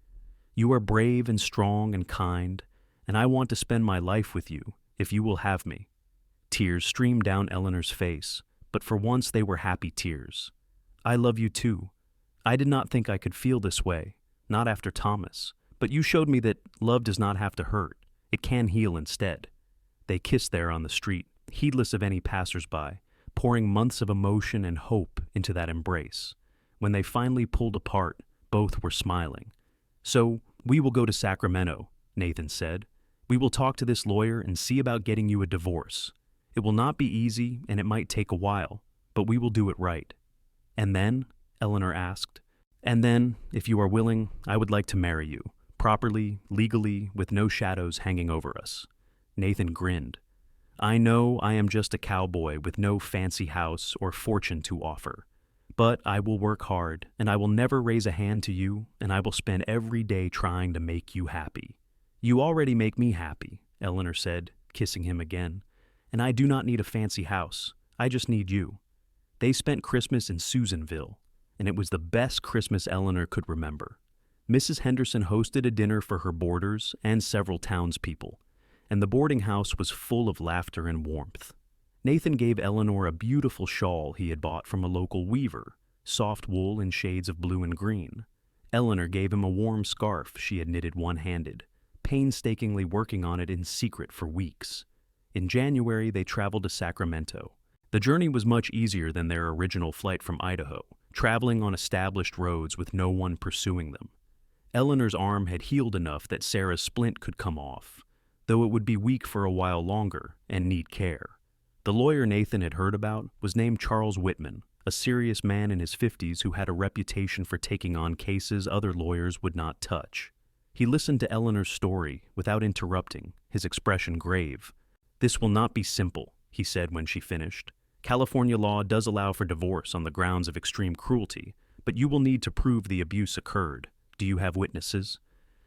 You are brave and strong and kind, and I want to spend my life with you, if you will have me." Tears streamed down Eleanor's face, but for once they were happy tears. "I love you too. I did not think I could feel this way, not after Thomas, but you showed me that love does not have to hurt. It can heal instead." They kissed there on the street, heedless of any passers-by, pouring months of emotion and hope into that embrace. When they finally pulled apart, both were smiling. "So, we will go to Sacramento," Nathan said. "We will talk to this lawyer and see about getting you a divorce. It will not be easy and it might take a while, but we will do it right." "And then?" Eleanor asked. "And then, if you are willing, I would like to marry you, properly, legally, with no shadows hanging over us." Nathan grinned. "I know I am just a cowboy with no fancy house or fortune to offer. But I will work hard, and I will never raise a hand to you, and I will spend every day trying to make you happy." "You already make me happy," Eleanor said, kissing him again. "And I do not need a fancy house. I just need you." They spent Christmas in Susanville, and it was the best Christmas Eleanor could remember. Mrs. Henderson hosted a dinner for her boarders and several townspeople, and the boarding house was full of laughter and warmth. Nathan gave Eleanor a beautiful shawl he had bought from a local weaver, soft wool in shades of blue and green. Eleanor gave him a warm scarf she had knitted one-handed, painstakingly working on it in secret for weeks. In January, they traveled to Sacramento. The journey was much easier than their original flight from Idaho, traveling on established roads with no one pursuing them. Eleanor's arm had healed enough that Sarah's splint could come off, though it would be weak for a while longer and need care. The lawyer Nathan had heard about was named Charles Whitman, a serious man in his 50s who had a reputation for taking on cases other lawyers would not touch. He listened to Eleanor's story without interrupting, his expression grave. "This will not be simple," he said when she finished. "California law does allow for divorce on the grounds of extreme cruelty, but you will need to prove the abuse occurred. Do you have witnesses?"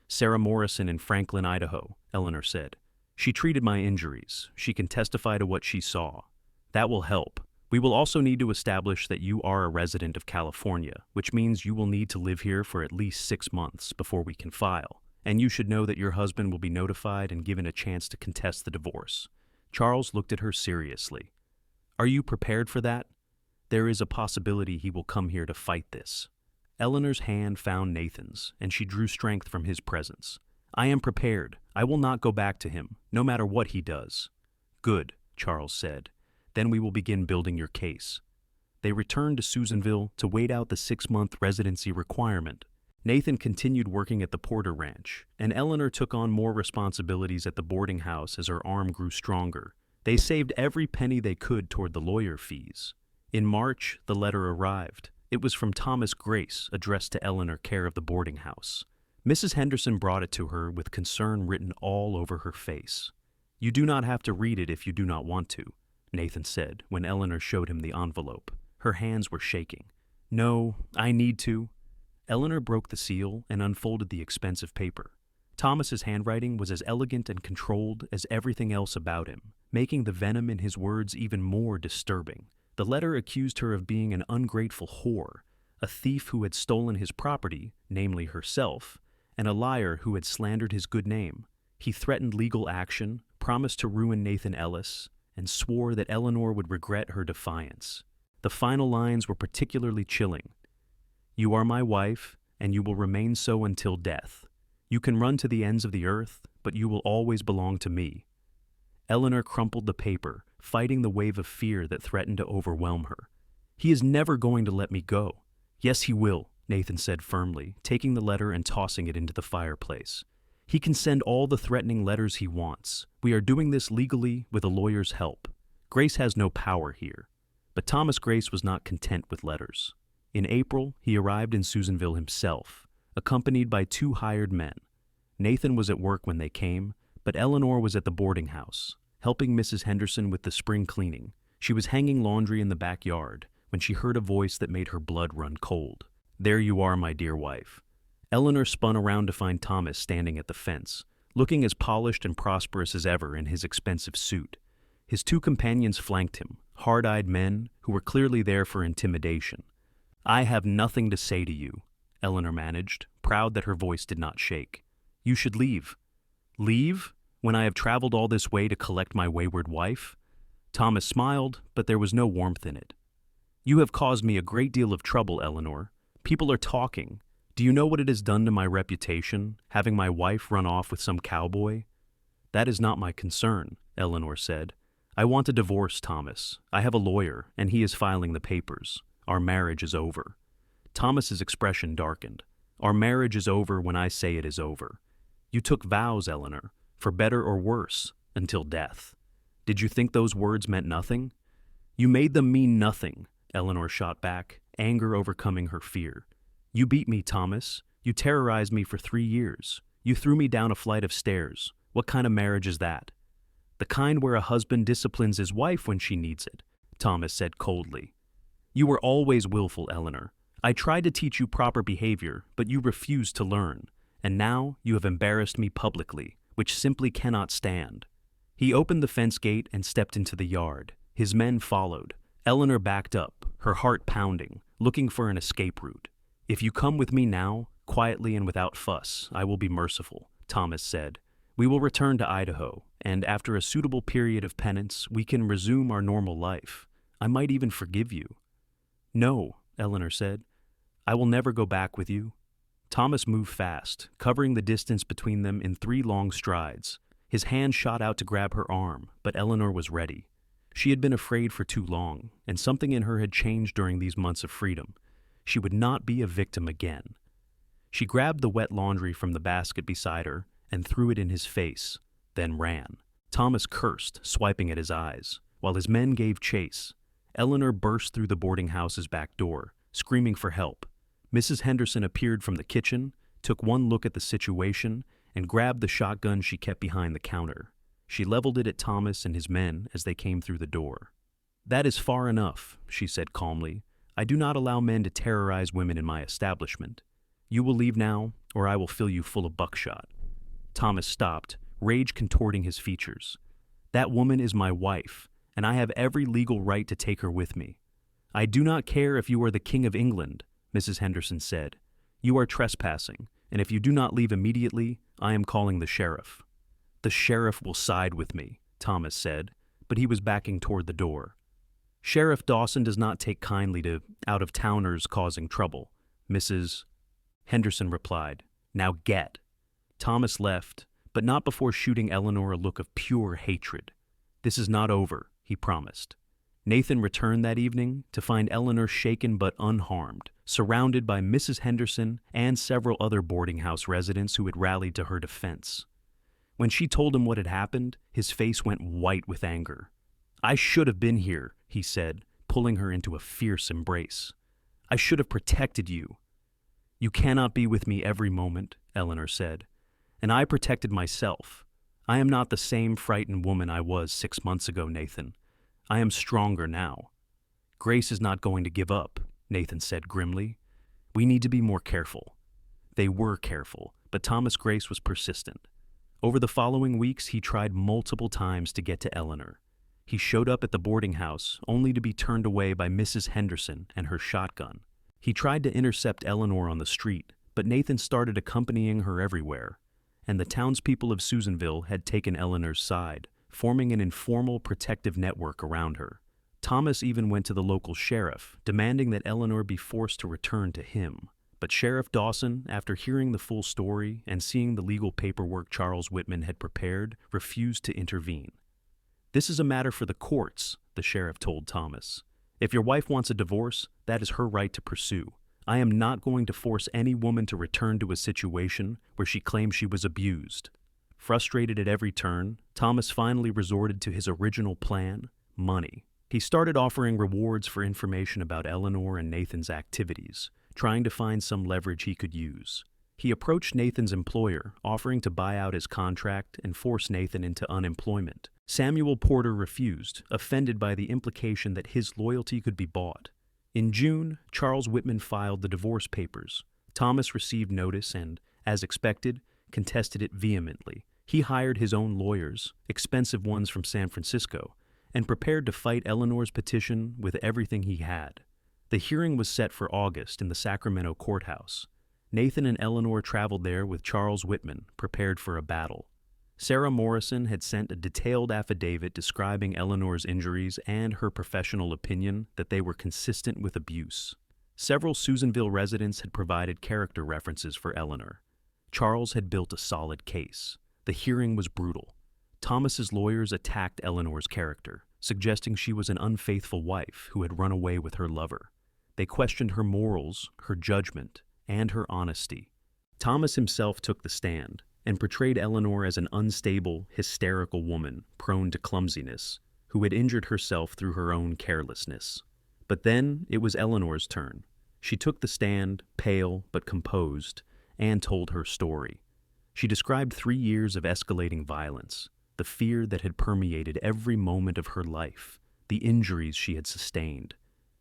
"Sarah Morrison in Franklin, Idaho," Eleanor said. "She treated my injuries. She can testify to what she saw. That will help. We will also need to establish that you are a resident of California, which means you will need to live here for at least 6 months before we can file, and you should know that your husband will be notified and given a chance to contest the divorce." Charles looked at her seriously. "Are you prepared for that? There is a possibility he will come here to fight this." Eleanor's hand found Nathan's, and she drew strength from his presence. "I am prepared. I will not go back to him, no matter what he does." "Good," Charles said. "Then we will begin building your case." They returned to Susanville to wait out the 6-month residency requirement. Nathan continued working at the Porter Ranch, and Eleanor took on more responsibilities at the boarding house as her arm grew stronger. They saved every penny they could toward the lawyer fees. In March, the letter arrived. It was from Thomas Grace, addressed to Eleanor, care of the boarding house. Mrs. Henderson brought it to her with concern written all over her face. "You do not have to read it if you do not want to," Nathan said when Eleanor showed him the envelope. Her hands were shaking. "No, I need to." Eleanor broke the seal and unfolded the expensive paper. Thomas's handwriting was as elegant and controlled as everything else about him, making the venom in his words even more disturbing. The letter accused her of being an ungrateful whore, a thief who had stolen his property, namely herself, and a liar who had slandered his good name. He threatened legal action, promised to ruin Nathan Ellis, and swore that Eleanor would regret her defiance. The final lines were particularly chilling. "You are my wife, and you will remain so until death. You can run to the ends of the earth, but you will always belong to me." Eleanor crumpled the paper, fighting the wave of fear that threatened to overwhelm her. "He is never going to let me go." "Yes, he will," Nathan said firmly, taking the letter and tossing it into the fireplace. "He can send all the threatening letters he wants. We are doing this legally with a lawyer's help. Grace has no power here." But Thomas Grace was not content with letters. In April, he arrived in Susanville himself, accompanied by 2 hired men. Nathan was at work when they came, but Eleanor was at the boarding house, helping Mrs. Henderson with the spring cleaning. She was hanging laundry in the backyard when she heard a voice that made her blood run cold. "There you are, my dear wife." Eleanor spun around to find Thomas standing at the fence, looking as polished and prosperous as ever in his expensive suit. His 2 companions flanked him, hard-eyed men who were clearly there for intimidation. I have nothing to say to you, Eleanor managed, proud that her voice did not shake. You should leave. Leave? When I have traveled all this way to collect my wayward wife? Thomas smiled, but there was no warmth in it. You have caused me a great deal of trouble, Eleanor. People are talking. Do you know what it has done to my reputation, having my wife run off with some cowboy? That is not my concern, Eleanor said. I want a divorce, Thomas. I have a lawyer, and he is filing the papers. Our marriage is over. Thomas's expression darkened. Our marriage is over when I say it is over. You took vows, Eleanor, for better or worse, until death. Did you think those words meant nothing? You made them mean nothing, Eleanor shot back, anger overcoming her fear. You beat me, Thomas. You terrorized me for 3 years. You threw me down a flight of stairs. What kind of marriage is that? The kind where a husband disciplines his wife when she needs it, Thomas said coldly. You were always willful, Eleanor. I tried to teach you proper behavior, but you refused to learn. And now you have embarrassed me publicly, which simply cannot stand. He opened the fence gate and stepped into the yard. His men followed. Eleanor backed up, her heart pounding, looking for an escape route. If you come with me now, quietly and without fuss, I will be merciful, Thomas said. We will return to Idaho, and after a suitable period of penance, we can resume our normal life. I might even forgive you. No, Eleanor said. I will never go back with you. Thomas moved fast, covering the distance between them in 3 long strides. His hand shot out to grab her arm, but Eleanor was ready. She had been afraid for too long, and something in her had changed during these months of freedom. She would not be a victim again. She grabbed the wet laundry from the basket beside her and threw it in his face, then ran. Thomas cursed, swiping at his eyes, while his men gave chase. Eleanor burst through the boarding house's back door, screaming for help. Mrs. Henderson appeared from the kitchen, took one look at the situation, and grabbed the shotgun she kept behind the counter. She leveled it at Thomas and his men as they came through the door. That is far enough, she said calmly. I do not allow men to terrorize women in my establishment. You will leave now, or I will fill you full of buckshot. Thomas stopped, rage contorting his features. That woman is my wife, and I have every legal right to take her with me. I do not care if you are the King of England, Mrs. Henderson said. You are trespassing, and if you do not leave immediately, I am calling the sheriff. The sheriff will side with me, Thomas said, but he was backing toward the door. Sheriff Dawson does not take kindly to out-of-towners causing trouble, Mrs. Henderson replied. Now get. Thomas left, but not before shooting Eleanor a look of pure hatred. This is not over, he promised. Nathan returned that evening to find Eleanor shaken but unharmed, surrounded by Mrs. Henderson and several other boarding house residents who had rallied to her defense. When she told him what had happened, his face went white with anger. I should have been here, he said, pulling her into a fierce embrace. I should have protected you. You cannot be with me every moment, Eleanor said, and I protected myself. I am not the same frightened woman I was 6 months ago, Nathan. I am stronger now. Grace is not going to give up, Nathan said grimly. We need to be more careful. They were careful, but Thomas Grace was persistent. Over the following weeks, he tried multiple times to get to Eleanor. He showed up at the boarding house, only to be turned away by Mrs. Henderson and her shotgun. He tried to intercept Eleanor on the street, but Nathan started accompanying her everywhere, and the townspeople of Susanville had taken Eleanor's side, forming an informal protective network around her. Thomas even went to the local sheriff, demanding that Eleanor be forced to return to him. But Sheriff Dawson, after hearing the full story and seeing the legal paperwork Charles Whitman had prepared, refused to intervene. This is a matter for the courts, the sheriff told Thomas. If your wife wants a divorce, that is her right to pursue. I am not going to force any woman to return to a situation where she claims she was abused. Frustrated at every turn, Thomas finally resorted to his original plan, money. He started offering rewards for information about Eleanor and Nathan's activities, trying to find some leverage he could use. He approached Nathan's employer, offering to buy out his contract and force Nathan into unemployment. Samuel Porter refused, offended by the implication that his loyalty could be bought. In June, Charles Whitman filed the divorce papers. Thomas received notice and, as expected, contested it vehemently. He hired his own lawyers, expensive ones from San Francisco, and prepared to fight Eleanor's petition with everything he had. The hearing was set for August in the Sacramento courthouse. Nathan and Eleanor traveled there with Charles Whitman, prepared for a battle. Sarah Morrison had sent a detailed affidavit describing Eleanor's injuries and her professional opinion that they were consistent with abuse. Several Susanville residents had provided character references for Eleanor. Charles had built a solid case. The hearing was brutal. Thomas's lawyers attacked Eleanor's character, suggesting she was an unfaithful wife who had run away with her lover. They questioned her morals, her judgment, and her honesty. Thomas himself took the stand and portrayed Eleanor as an unstable, hysterical woman prone to clumsiness, who had injured herself through her own carelessness. But then it was Eleanor's turn. She took the stand, pale but composed, and told her story. She described 3 years of escalating violence, the fear that had permeated every moment of her life, the injuries she had sustained.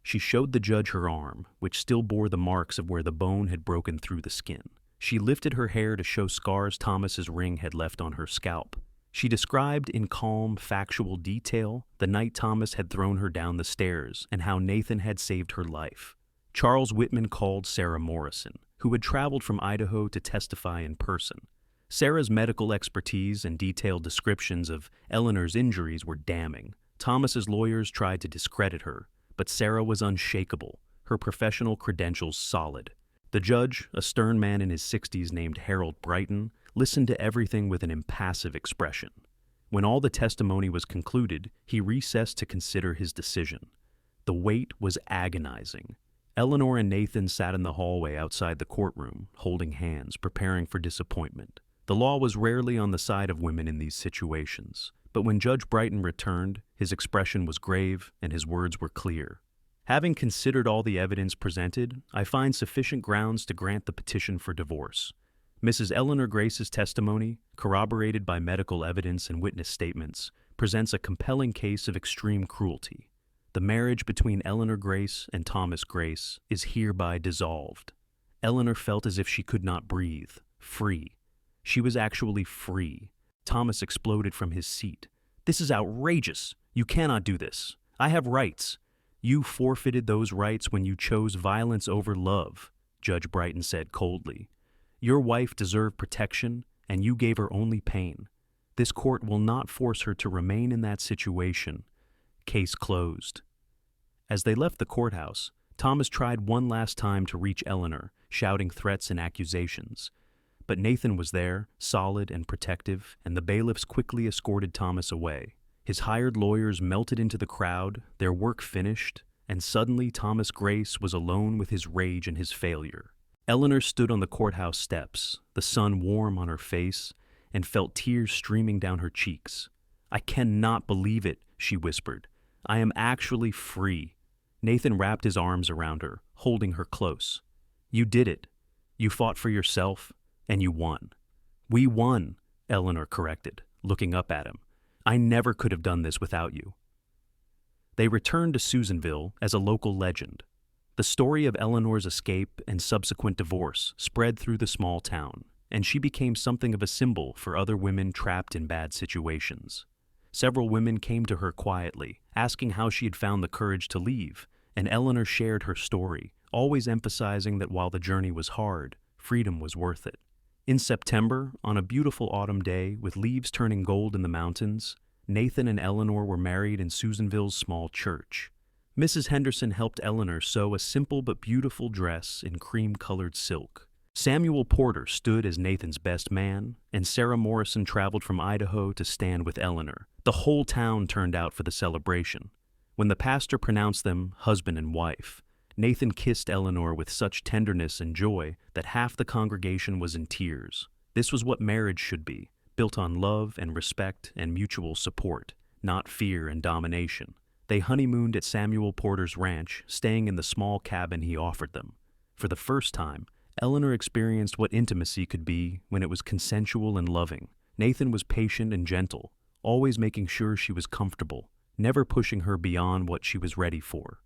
She showed the judge her arm, which still bore the marks of where the bone had broken through the skin. She lifted her hair to show scars Thomas's ring had left on her scalp. She described in calm, factual detail the night Thomas had thrown her down the stairs and how Nathan had saved her life. Charles Whitman called Sarah Morrison, who had traveled from Idaho to testify in person. Sarah's medical expertise and detailed descriptions of Eleanor's injuries were damning. Thomas's lawyers tried to discredit her, but Sarah was unshakable, her professional credentials solid. The judge, a stern man in his 60s named Harold Brighton, listened to everything with an impassive expression. When all the testimony was concluded, he recessed to consider his decision. The wait was agonizing. Eleanor and Nathan sat in the hallway outside the courtroom, holding hands, preparing for disappointment. The law was rarely on the side of women in these situations, but when Judge Brighton returned, his expression was grave and his words were clear. Having considered all the evidence presented, I find sufficient grounds to grant the petition for divorce. Mrs. Eleanor Grace's testimony, corroborated by medical evidence and witness statements, presents a compelling case of extreme cruelty. The marriage between Eleanor Grace and Thomas Grace is hereby dissolved. Eleanor felt as if she could not breathe, free. She was actually free. Thomas exploded from his seat. "This is outrageous. You cannot do this. I have rights." "You forfeited those rights when you chose violence over love," Judge Brighton said coldly. "Your wife deserved protection, and you gave her only pain. This court will not force her to remain in that situation. Case closed." As they left the courthouse, Thomas tried one last time to reach Eleanor, shouting threats and accusations. But Nathan was there, solid and protective, and the bailiffs quickly escorted Thomas away. His hired lawyers melted into the crowd, their work finished, and suddenly Thomas Grace was alone with his rage and his failure. Eleanor stood on the courthouse steps, the sun warm on her face, and felt tears streaming down her cheeks. "I cannot believe it," she whispered. "I am actually free." Nathan wrapped his arms around her, holding her close. "You did it. You fought for yourself, and you won." "We won," Eleanor corrected, looking up at him. "I never could have done this without you." They returned to Susanville as a local legend. The story of Eleanor's escape and subsequent divorce spread through the small town, and she became something of a symbol for other women trapped in bad situations. Several women came to her quietly, asking how she had found the courage to leave, and Eleanor shared her story, always emphasizing that while the journey was hard, freedom was worth it. In September, on a beautiful autumn day with leaves turning gold in the mountains, Nathan and Eleanor were married in Susanville's small church. Mrs. Henderson helped Eleanor sew a simple but beautiful dress in cream-colored silk. Samuel Porter stood as Nathan's best man, and Sarah Morrison traveled from Idaho to stand with Eleanor. The whole town turned out for the celebration. When the pastor pronounced them husband and wife, Nathan kissed Eleanor with such tenderness and joy that half the congregation was in tears. This was what marriage should be, built on love and respect and mutual support, not fear and domination. They honeymooned at Samuel Porter's ranch, staying in the small cabin he offered them. For the first time, Eleanor experienced what intimacy could be when it was consensual and loving. Nathan was patient and gentle, always making sure she was comfortable, never pushing her beyond what she was ready for.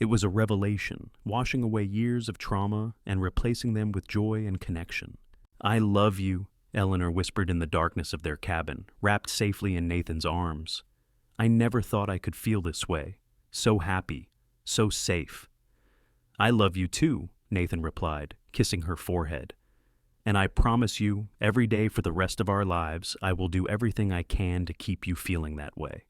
It was a revelation, washing away years of trauma and replacing them with joy and connection. "I love you," Eleanor whispered in the darkness of their cabin, wrapped safely in Nathan's arms. "I never thought I could feel this way. So happy, so safe." I love you too, Nathan replied, kissing her forehead. And I promise you, every day for the rest of our lives, I will do everything I can to keep you feeling that way.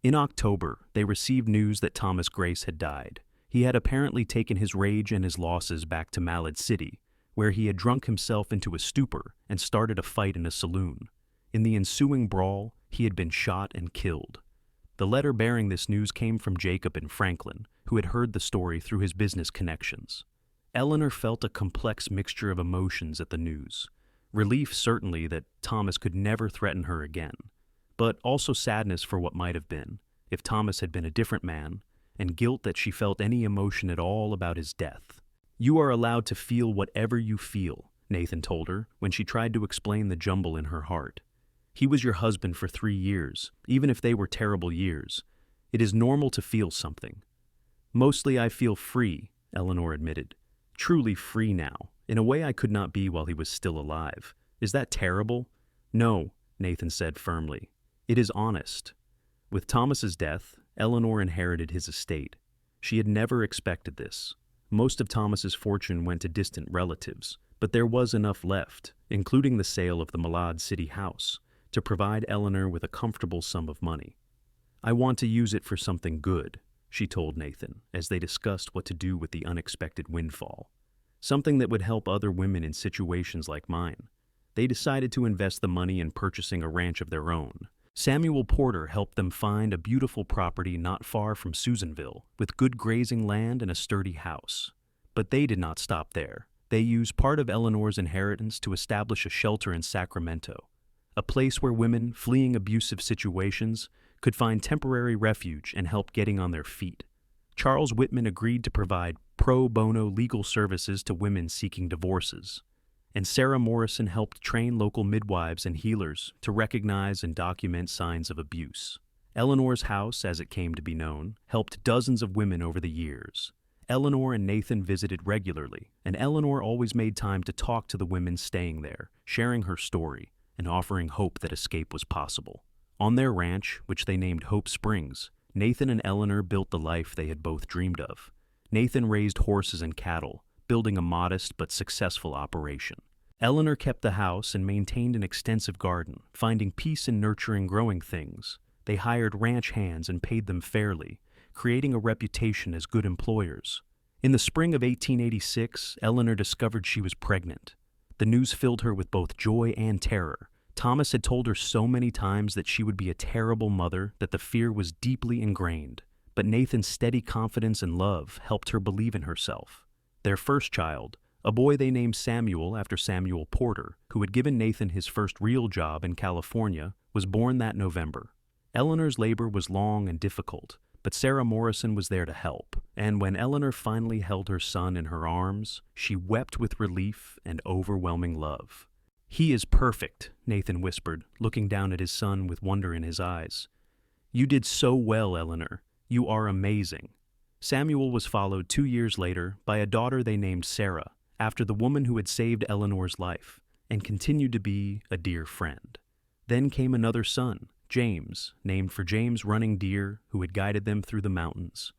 In October, they received news that Thomas Grace had died. He had apparently taken his rage and his losses back to Malad City, where he had drunk himself into a stupor and started a fight in a saloon. In the ensuing brawl, he had been shot and killed. The letter bearing this news came from Jacob in Franklin, who had heard the story through his business connections. Eleanor felt a complex mixture of emotions at the news. Relief, certainly, that Thomas could never threaten her again, but also sadness for what might have been, if Thomas had been a different man, and guilt that she felt any emotion at all about his death. You are allowed to feel whatever you feel, Nathan told her when she tried to explain the jumble in her heart. He was your husband for 3 years, even if they were terrible years. It is normal to feel something. Mostly I feel free, Eleanor admitted. Truly free now, in a way I could not be while he was still alive. Is that terrible? No, Nathan said firmly. It is honest. With Thomas's death, Eleanor inherited his estate. She had never expected this. Most of Thomas's fortune went to distant relatives, but there was enough left, including the sale of the Malad City house, to provide Eleanor with a comfortable sum of money. I want to use it for something good, she told Nathan, as they discussed what to do with the unexpected windfall. Something that would help other women in situations like mine. They decided to invest the money in purchasing a ranch of their own. Samuel Porter helped them find a beautiful property not far from Susanville, with good grazing land and a sturdy house. But they did not stop there. They used part of Eleanor's inheritance to establish a shelter in Sacramento, a place where women fleeing abusive situations could find temporary refuge and help getting on their feet. Charles Whitman agreed to provide pro bono legal services to women seeking divorces, and Sarah Morrison helped train local midwives and healers to recognize and document signs of abuse. Eleanor's house, as it came to be known, helped dozens of women over the years. Eleanor and Nathan visited regularly, and Eleanor always made time to talk to the women staying there, sharing her story and offering hope that escape was possible. On their ranch, which they named Hope Springs, Nathan and Eleanor built the life they had both dreamed of. Nathan raised horses and cattle, building a modest but successful operation. Eleanor kept the house and maintained an extensive garden, finding peace in nurturing growing things. They hired ranch hands and paid them fairly, creating a reputation as good employers. In the spring of 1886, Eleanor discovered she was pregnant. The news filled her with both joy and terror. Thomas had told her so many times that she would be a terrible mother that the fear was deeply ingrained. But Nathan's steady confidence and love helped her believe in herself. Their first child, a boy they named Samuel after Samuel Porter, who had given Nathan his first real job in California, was born that November. Eleanor's labor was long and difficult, but Sarah Morrison was there to help, and when Eleanor finally held her son in her arms, she wept with relief and overwhelming love. "He is perfect," Nathan whispered, looking down at his son with wonder in his eyes. "You did so well, Eleanor. You are amazing." Samuel was followed 2 years later by a daughter they named Sarah, after the woman who had saved Eleanor's life, and continued to be a dear friend. Then came another son, James, named for James Running Deer, who had guided them through the mountains.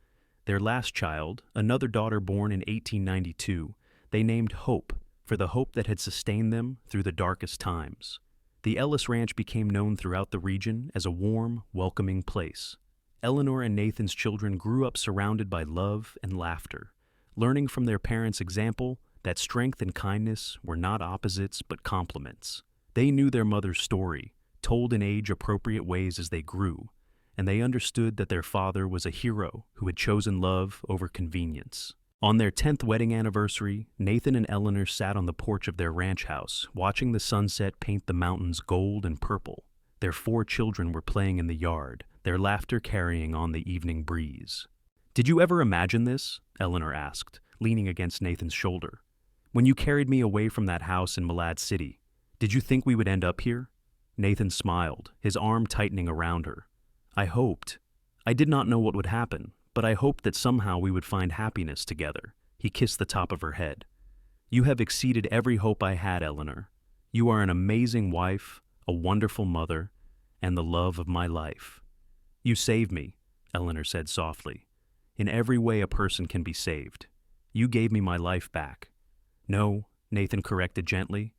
Their last child, another daughter born in 1892, they named Hope, for the hope that had sustained them through the darkest times. The Ellis Ranch became known throughout the region as a warm, welcoming place. Eleanor and Nathan's children grew up surrounded by love and laughter, learning from their parents' example that strength and kindness were not opposites but complements. They knew their mother's story, told in age-appropriate ways as they grew, and they understood that their father was a hero who had chosen love over convenience. On their 10th wedding anniversary, Nathan and Eleanor sat on the porch of their ranch house, watching the sunset paint the mountains gold and purple. Their 4 children were playing in the yard, their laughter carrying on the evening breeze. "Did you ever imagine this?" Eleanor asked, leaning against Nathan's shoulder. "When you carried me away from that house in Malad City, did you think we would end up here?" Nathan smiled, his arm tightening around her. "I hoped. I did not know what would happen, but I hoped that somehow we would find happiness together." He kissed the top of her head. "You have exceeded every hope I had, Eleanor. You are an amazing wife, a wonderful mother, and the love of my life." "You saved me," Eleanor said softly. In every way a person can be saved. You gave me my life back." "No," Nathan corrected gently.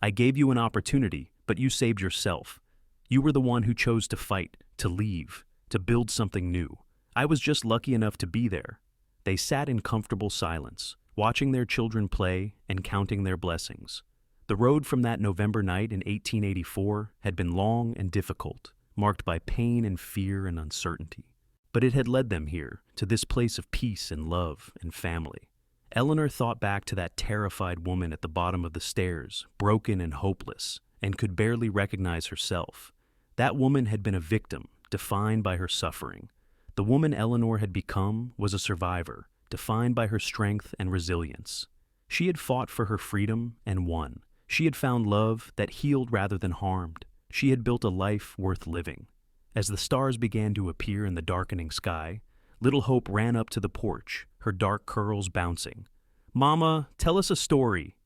"I gave you an opportunity, but you saved yourself. You were the one who chose to fight, to leave, to build something new. I was just lucky enough to be there." They sat in comfortable silence, watching their children play and counting their blessings. The road from that November night in 1884 had been long and difficult, marked by pain and fear and uncertainty. But it had led them here, to this place of peace and love and family. Eleanor thought back to that terrified woman at the bottom of the stairs, broken and hopeless, and could barely recognize herself. That woman had been a victim, defined by her suffering. The woman Eleanor had become was a survivor, defined by her strength and resilience. She had fought for her freedom and won. She had found love that healed rather than harmed. She had built a life worth living. As the stars began to appear in the darkening sky, little Hope ran up to the porch, her dark curls bouncing. "Mama, tell us a story."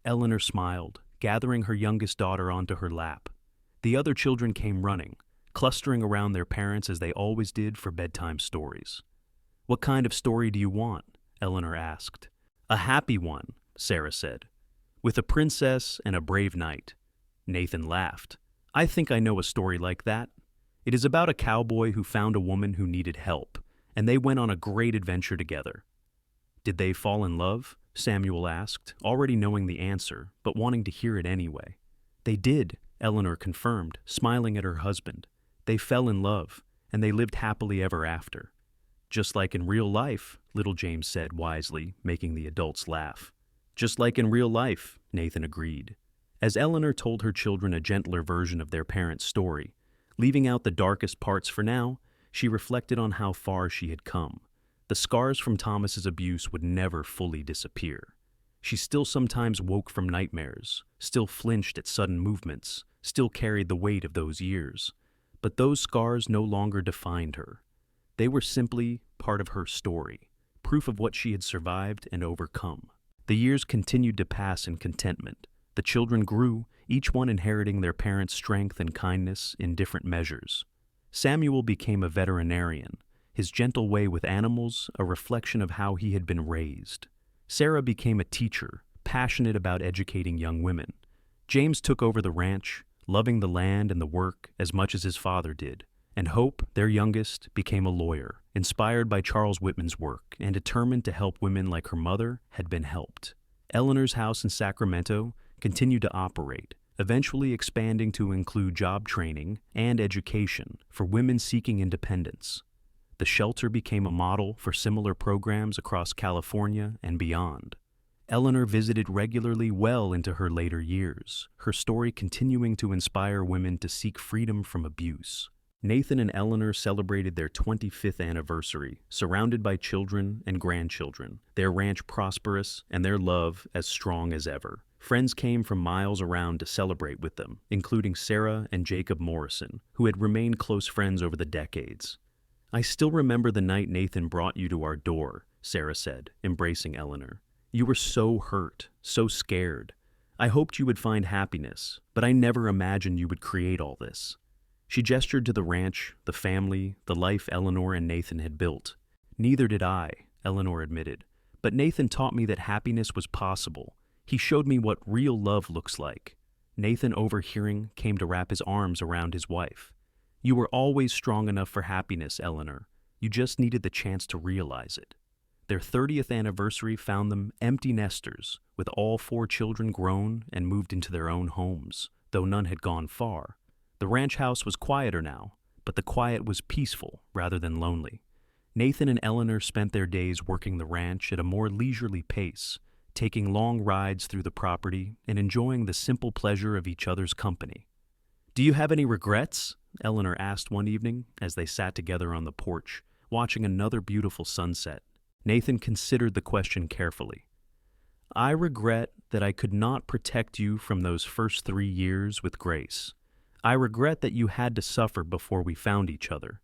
Eleanor smiled, gathering her youngest daughter onto her lap. The other children came running, clustering around their parents as they always did for bedtime stories. "What kind of story do you want?" Eleanor asked. "A happy one," Sarah said, "with a princess and a brave knight." Nathan laughed. "I think I know a story like that. It is about a cowboy who found a woman who needed help, and they went on a great adventure together." "Did they fall in love?" Samuel asked, already knowing the answer, but wanting to hear it anyway. "They did," Eleanor confirmed, smiling at her husband. "They fell in love, and they lived happily ever after." "Just like in real life," little James said wisely, making the adults laugh. "Just like in real life," Nathan agreed. As Eleanor told her children a gentler version of their parents' story, leaving out the darkest parts for now, she reflected on how far she had come. The scars from Thomas's abuse would never fully disappear. She still sometimes woke from nightmares, still flinched at sudden movements, still carried the weight of those years. But those scars no longer defined her. They were simply part of her story, proof of what she had survived and overcome. The years continued to pass in contentment. The children grew, each one inheriting their parents' strength and kindness in different measures. Samuel became a veterinarian, his gentle way with animals a reflection of how he had been raised. Sarah became a teacher, passionate about educating young women. James took over the ranch, loving the land and the work as much as his father did. And Hope, their youngest, became a lawyer, inspired by Charles Whitman's work and determined to help women like her mother had been helped. Eleanor's house in Sacramento continued to operate, eventually expanding to include job training and education for women seeking independence. The shelter became a model for similar programs across California and beyond. Eleanor visited regularly well into her later years, her story continuing to inspire women to seek freedom from abuse. Nathan and Eleanor celebrated their 25th anniversary, surrounded by children and grandchildren, their ranch prosperous and their love as strong as ever. Friends came from miles around to celebrate with them, including Sarah and Jacob Morrison, who had remained close friends over the decades. "I still remember the night Nathan brought you to our door," Sarah said, embracing Eleanor. "You were so hurt, so scared. I hoped you would find happiness, but I never imagined you would create all this." She gestured to the ranch, the family, the life Eleanor and Nathan had built. "Neither did I," Eleanor admitted. "But Nathan taught me that happiness was possible. He showed me what real love looks like." Nathan, overhearing, came to wrap his arms around his wife. "You were always strong enough for happiness, Eleanor. You just needed the chance to realize it." Their 30th anniversary found them empty nesters, with all 4 children grown and moved into their own homes, though none had gone far. The ranch house was quieter now, but the quiet was peaceful rather than lonely. Nathan and Eleanor spent their days working the ranch at a more leisurely pace, taking long rides through the property and enjoying the simple pleasure of each other's company. "Do you have any regrets?" Eleanor asked one evening as they sat together on the porch, watching another beautiful sunset. Nathan considered the question carefully. "I regret that I could not protect you from those first 3 years with Grace. I regret that you had to suffer before we found each other,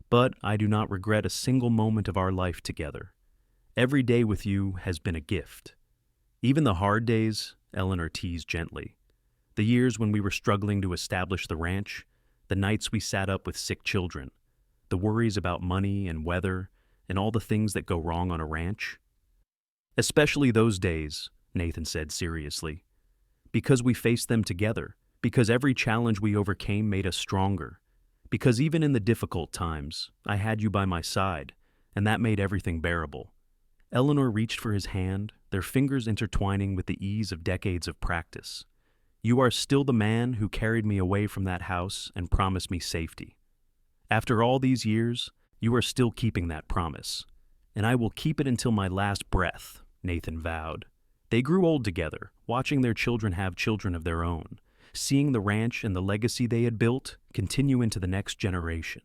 but I do not regret a single moment of our life together. Every day with you has been a gift." "Even the hard days," Eleanor teased gently. "The years when we were struggling to establish the ranch, the nights we sat up with sick children, the worries about money and weather, and all the things that go wrong on a ranch? Especially those days, Nathan said seriously. Because we faced them together. Because every challenge we overcame made us stronger. Because even in the difficult times, I had you by my side, and that made everything bearable. Eleanor reached for his hand, their fingers intertwining with the ease of decades of practice. You are still the man who carried me away from that house and promised me safety. After all these years, you are still keeping that promise. And I will keep it until my last breath, Nathan vowed. They grew old together, watching their children have children of their own, seeing the ranch and the legacy they had built continue into the next generation.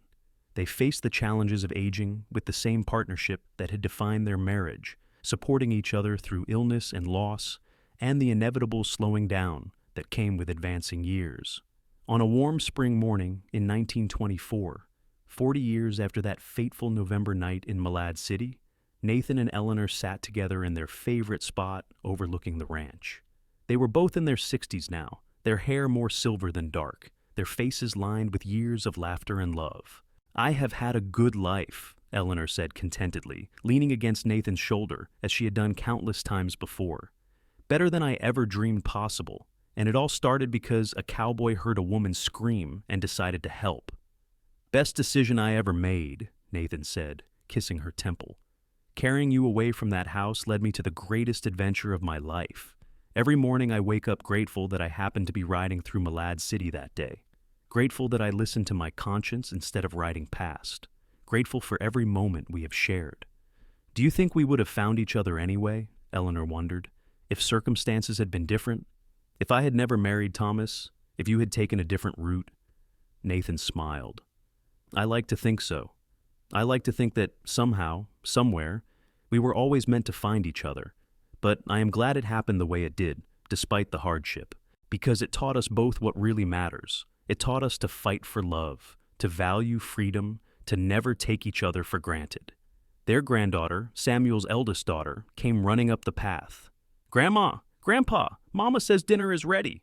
They faced the challenges of aging with the same partnership that had defined their marriage, supporting each other through illness and loss, and the inevitable slowing down that came with advancing years. On a warm spring morning in 1924, 40 years after that fateful November night in Malad City, Nathan and Eleanor sat together in their favorite spot overlooking the ranch. They were both in their 60s now, their hair more silver than dark, their faces lined with years of laughter and love. I have had a good life, Eleanor said contentedly, leaning against Nathan's shoulder as she had done countless times before. Better than I ever dreamed possible, and it all started because a cowboy heard a woman scream and decided to help. Best decision I ever made, Nathan said, kissing her temple. Carrying you away from that house led me to the greatest adventure of my life. Every morning I wake up grateful that I happened to be riding through Malad City that day. Grateful that I listened to my conscience instead of riding past. Grateful for every moment we have shared. Do you think we would have found each other anyway? Eleanor wondered. If circumstances had been different? If I had never married Thomas? If you had taken a different route? Nathan smiled. I like to think so. I like to think that somehow, somewhere, we were always meant to find each other. But I am glad it happened the way it did, despite the hardship, because it taught us both what really matters. It taught us to fight for love, to value freedom, to never take each other for granted. Their granddaughter, Samuel's eldest daughter, came running up the path. Grandma! Grandpa! Mama says dinner is ready!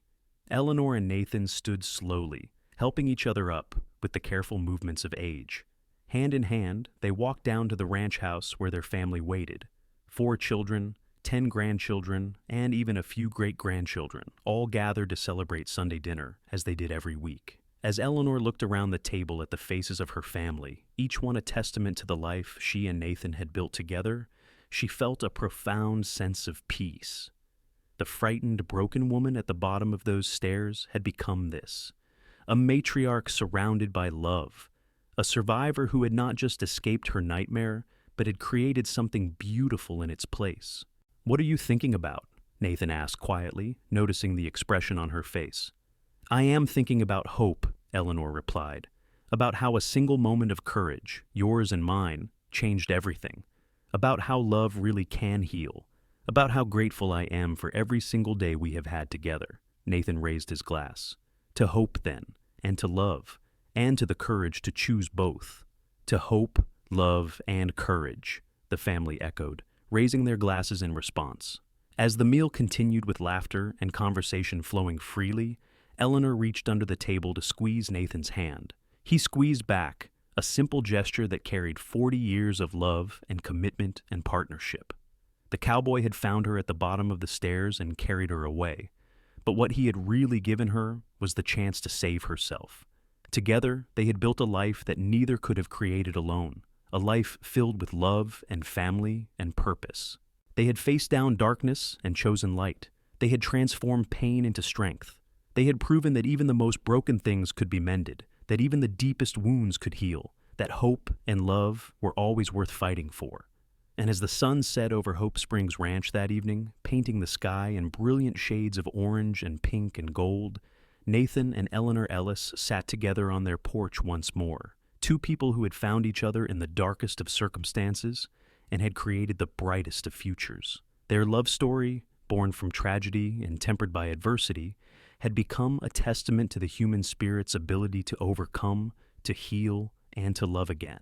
Eleanor and Nathan stood slowly, helping each other up with the careful movements of age. Hand in hand, they walked down to the ranch house where their family waited. 4 children, 10 grandchildren, and even a few great-grandchildren, all gathered to celebrate Sunday dinner, as they did every week. As Eleanor looked around the table at the faces of her family, each one a testament to the life she and Nathan had built together, she felt a profound sense of peace. The frightened, broken woman at the bottom of those stairs had become this, a matriarch surrounded by love, a survivor who had not just escaped her nightmare, but had created something beautiful in its place. What are you thinking about? Nathan asked quietly, noticing the expression on her face. I am thinking about hope, Eleanor replied, about how a single moment of courage, yours and mine, changed everything, about how love really can heal, about how grateful I am for every single day we have had together. Nathan raised his glass. To hope, then, and to love, and to the courage to choose both. To hope, love, and courage, the family echoed, raising their glasses in response. As the meal continued with laughter and conversation flowing freely, Eleanor reached under the table to squeeze Nathan's hand. He squeezed back, a simple gesture that carried 40 years of love and commitment and partnership. The cowboy had found her at the bottom of the stairs and carried her away, but what he had really given her was the chance to save herself. Together, they had built a life that neither could have created alone, a life filled with love and family and purpose. They had faced down darkness and chosen light. They had transformed pain into strength. They had proven that even the most broken things could be mended, that even the deepest wounds could heal, that hope and love were always worth fighting for. And as the sun set over Hope Springs Ranch that evening, painting the sky in brilliant shades of orange and pink and gold, Nathan and Eleanor Ellis sat together on their porch once more, 2 people who had found each other in the darkest of circumstances and had created the brightest of futures. Their love story, born from tragedy and tempered by adversity, had become a testament to the human spirit's ability to overcome, to heal, and to love again.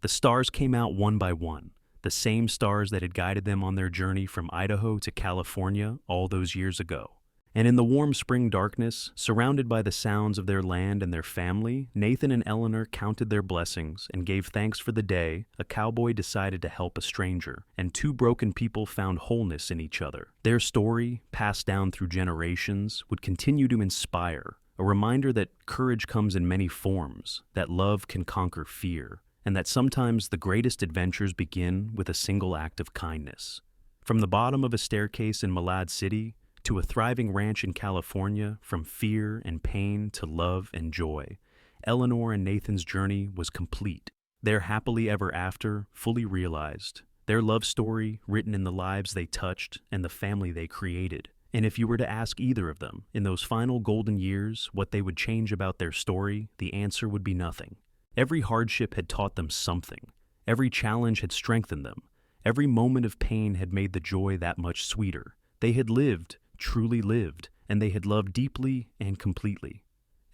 The stars came out one by one, the same stars that had guided them on their journey from Idaho to California all those years ago. And in the warm spring darkness, surrounded by the sounds of their land and their family, Nathan and Eleanor counted their blessings and gave thanks for the day a cowboy decided to help a stranger, and two broken people found wholeness in each other. Their story, passed down through generations, would continue to inspire, a reminder that courage comes in many forms, that love can conquer fear, and that sometimes the greatest adventures begin with a single act of kindness. From the bottom of a staircase in Malad City, to a thriving ranch in California, from fear and pain to love and joy, Eleanor and Nathan's journey was complete. Their happily ever after fully realized. Their love story written in the lives they touched and the family they created. And if you were to ask either of them, in those final golden years, what they would change about their story, the answer would be nothing. Every hardship had taught them something. Every challenge had strengthened them. Every moment of pain had made the joy that much sweeter. They had lived, truly lived, and they had loved deeply and completely.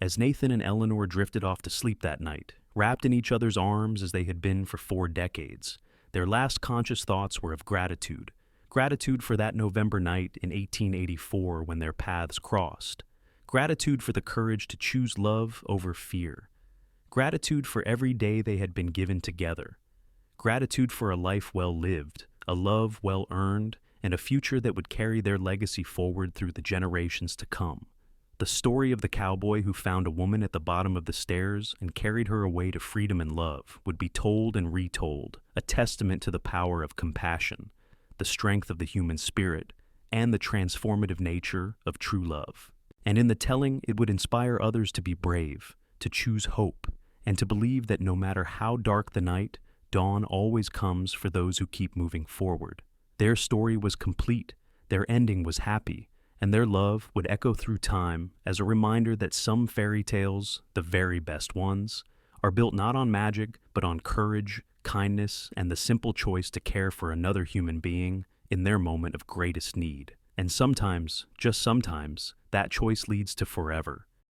As Nathan and Eleanor drifted off to sleep that night, wrapped in each other's arms as they had been for 4 decades, their last conscious thoughts were of gratitude. Gratitude for that November night in 1884 when their paths crossed. Gratitude for the courage to choose love over fear. Gratitude for every day they had been given together. Gratitude for a life well lived, a love well earned, and a future that would carry their legacy forward through the generations to come. The story of the cowboy who found a woman at the bottom of the stairs and carried her away to freedom and love would be told and retold, a testament to the power of compassion, the strength of the human spirit, and the transformative nature of true love. And in the telling, it would inspire others to be brave, to choose hope, and to believe that no matter how dark the night, dawn always comes for those who keep moving forward. Their story was complete, their ending was happy, and their love would echo through time as a reminder that some fairy tales, the very best ones, are built not on magic, but on courage, kindness, and the simple choice to care for another human being in their moment of greatest need. And sometimes, just sometimes, that choice leads to forever,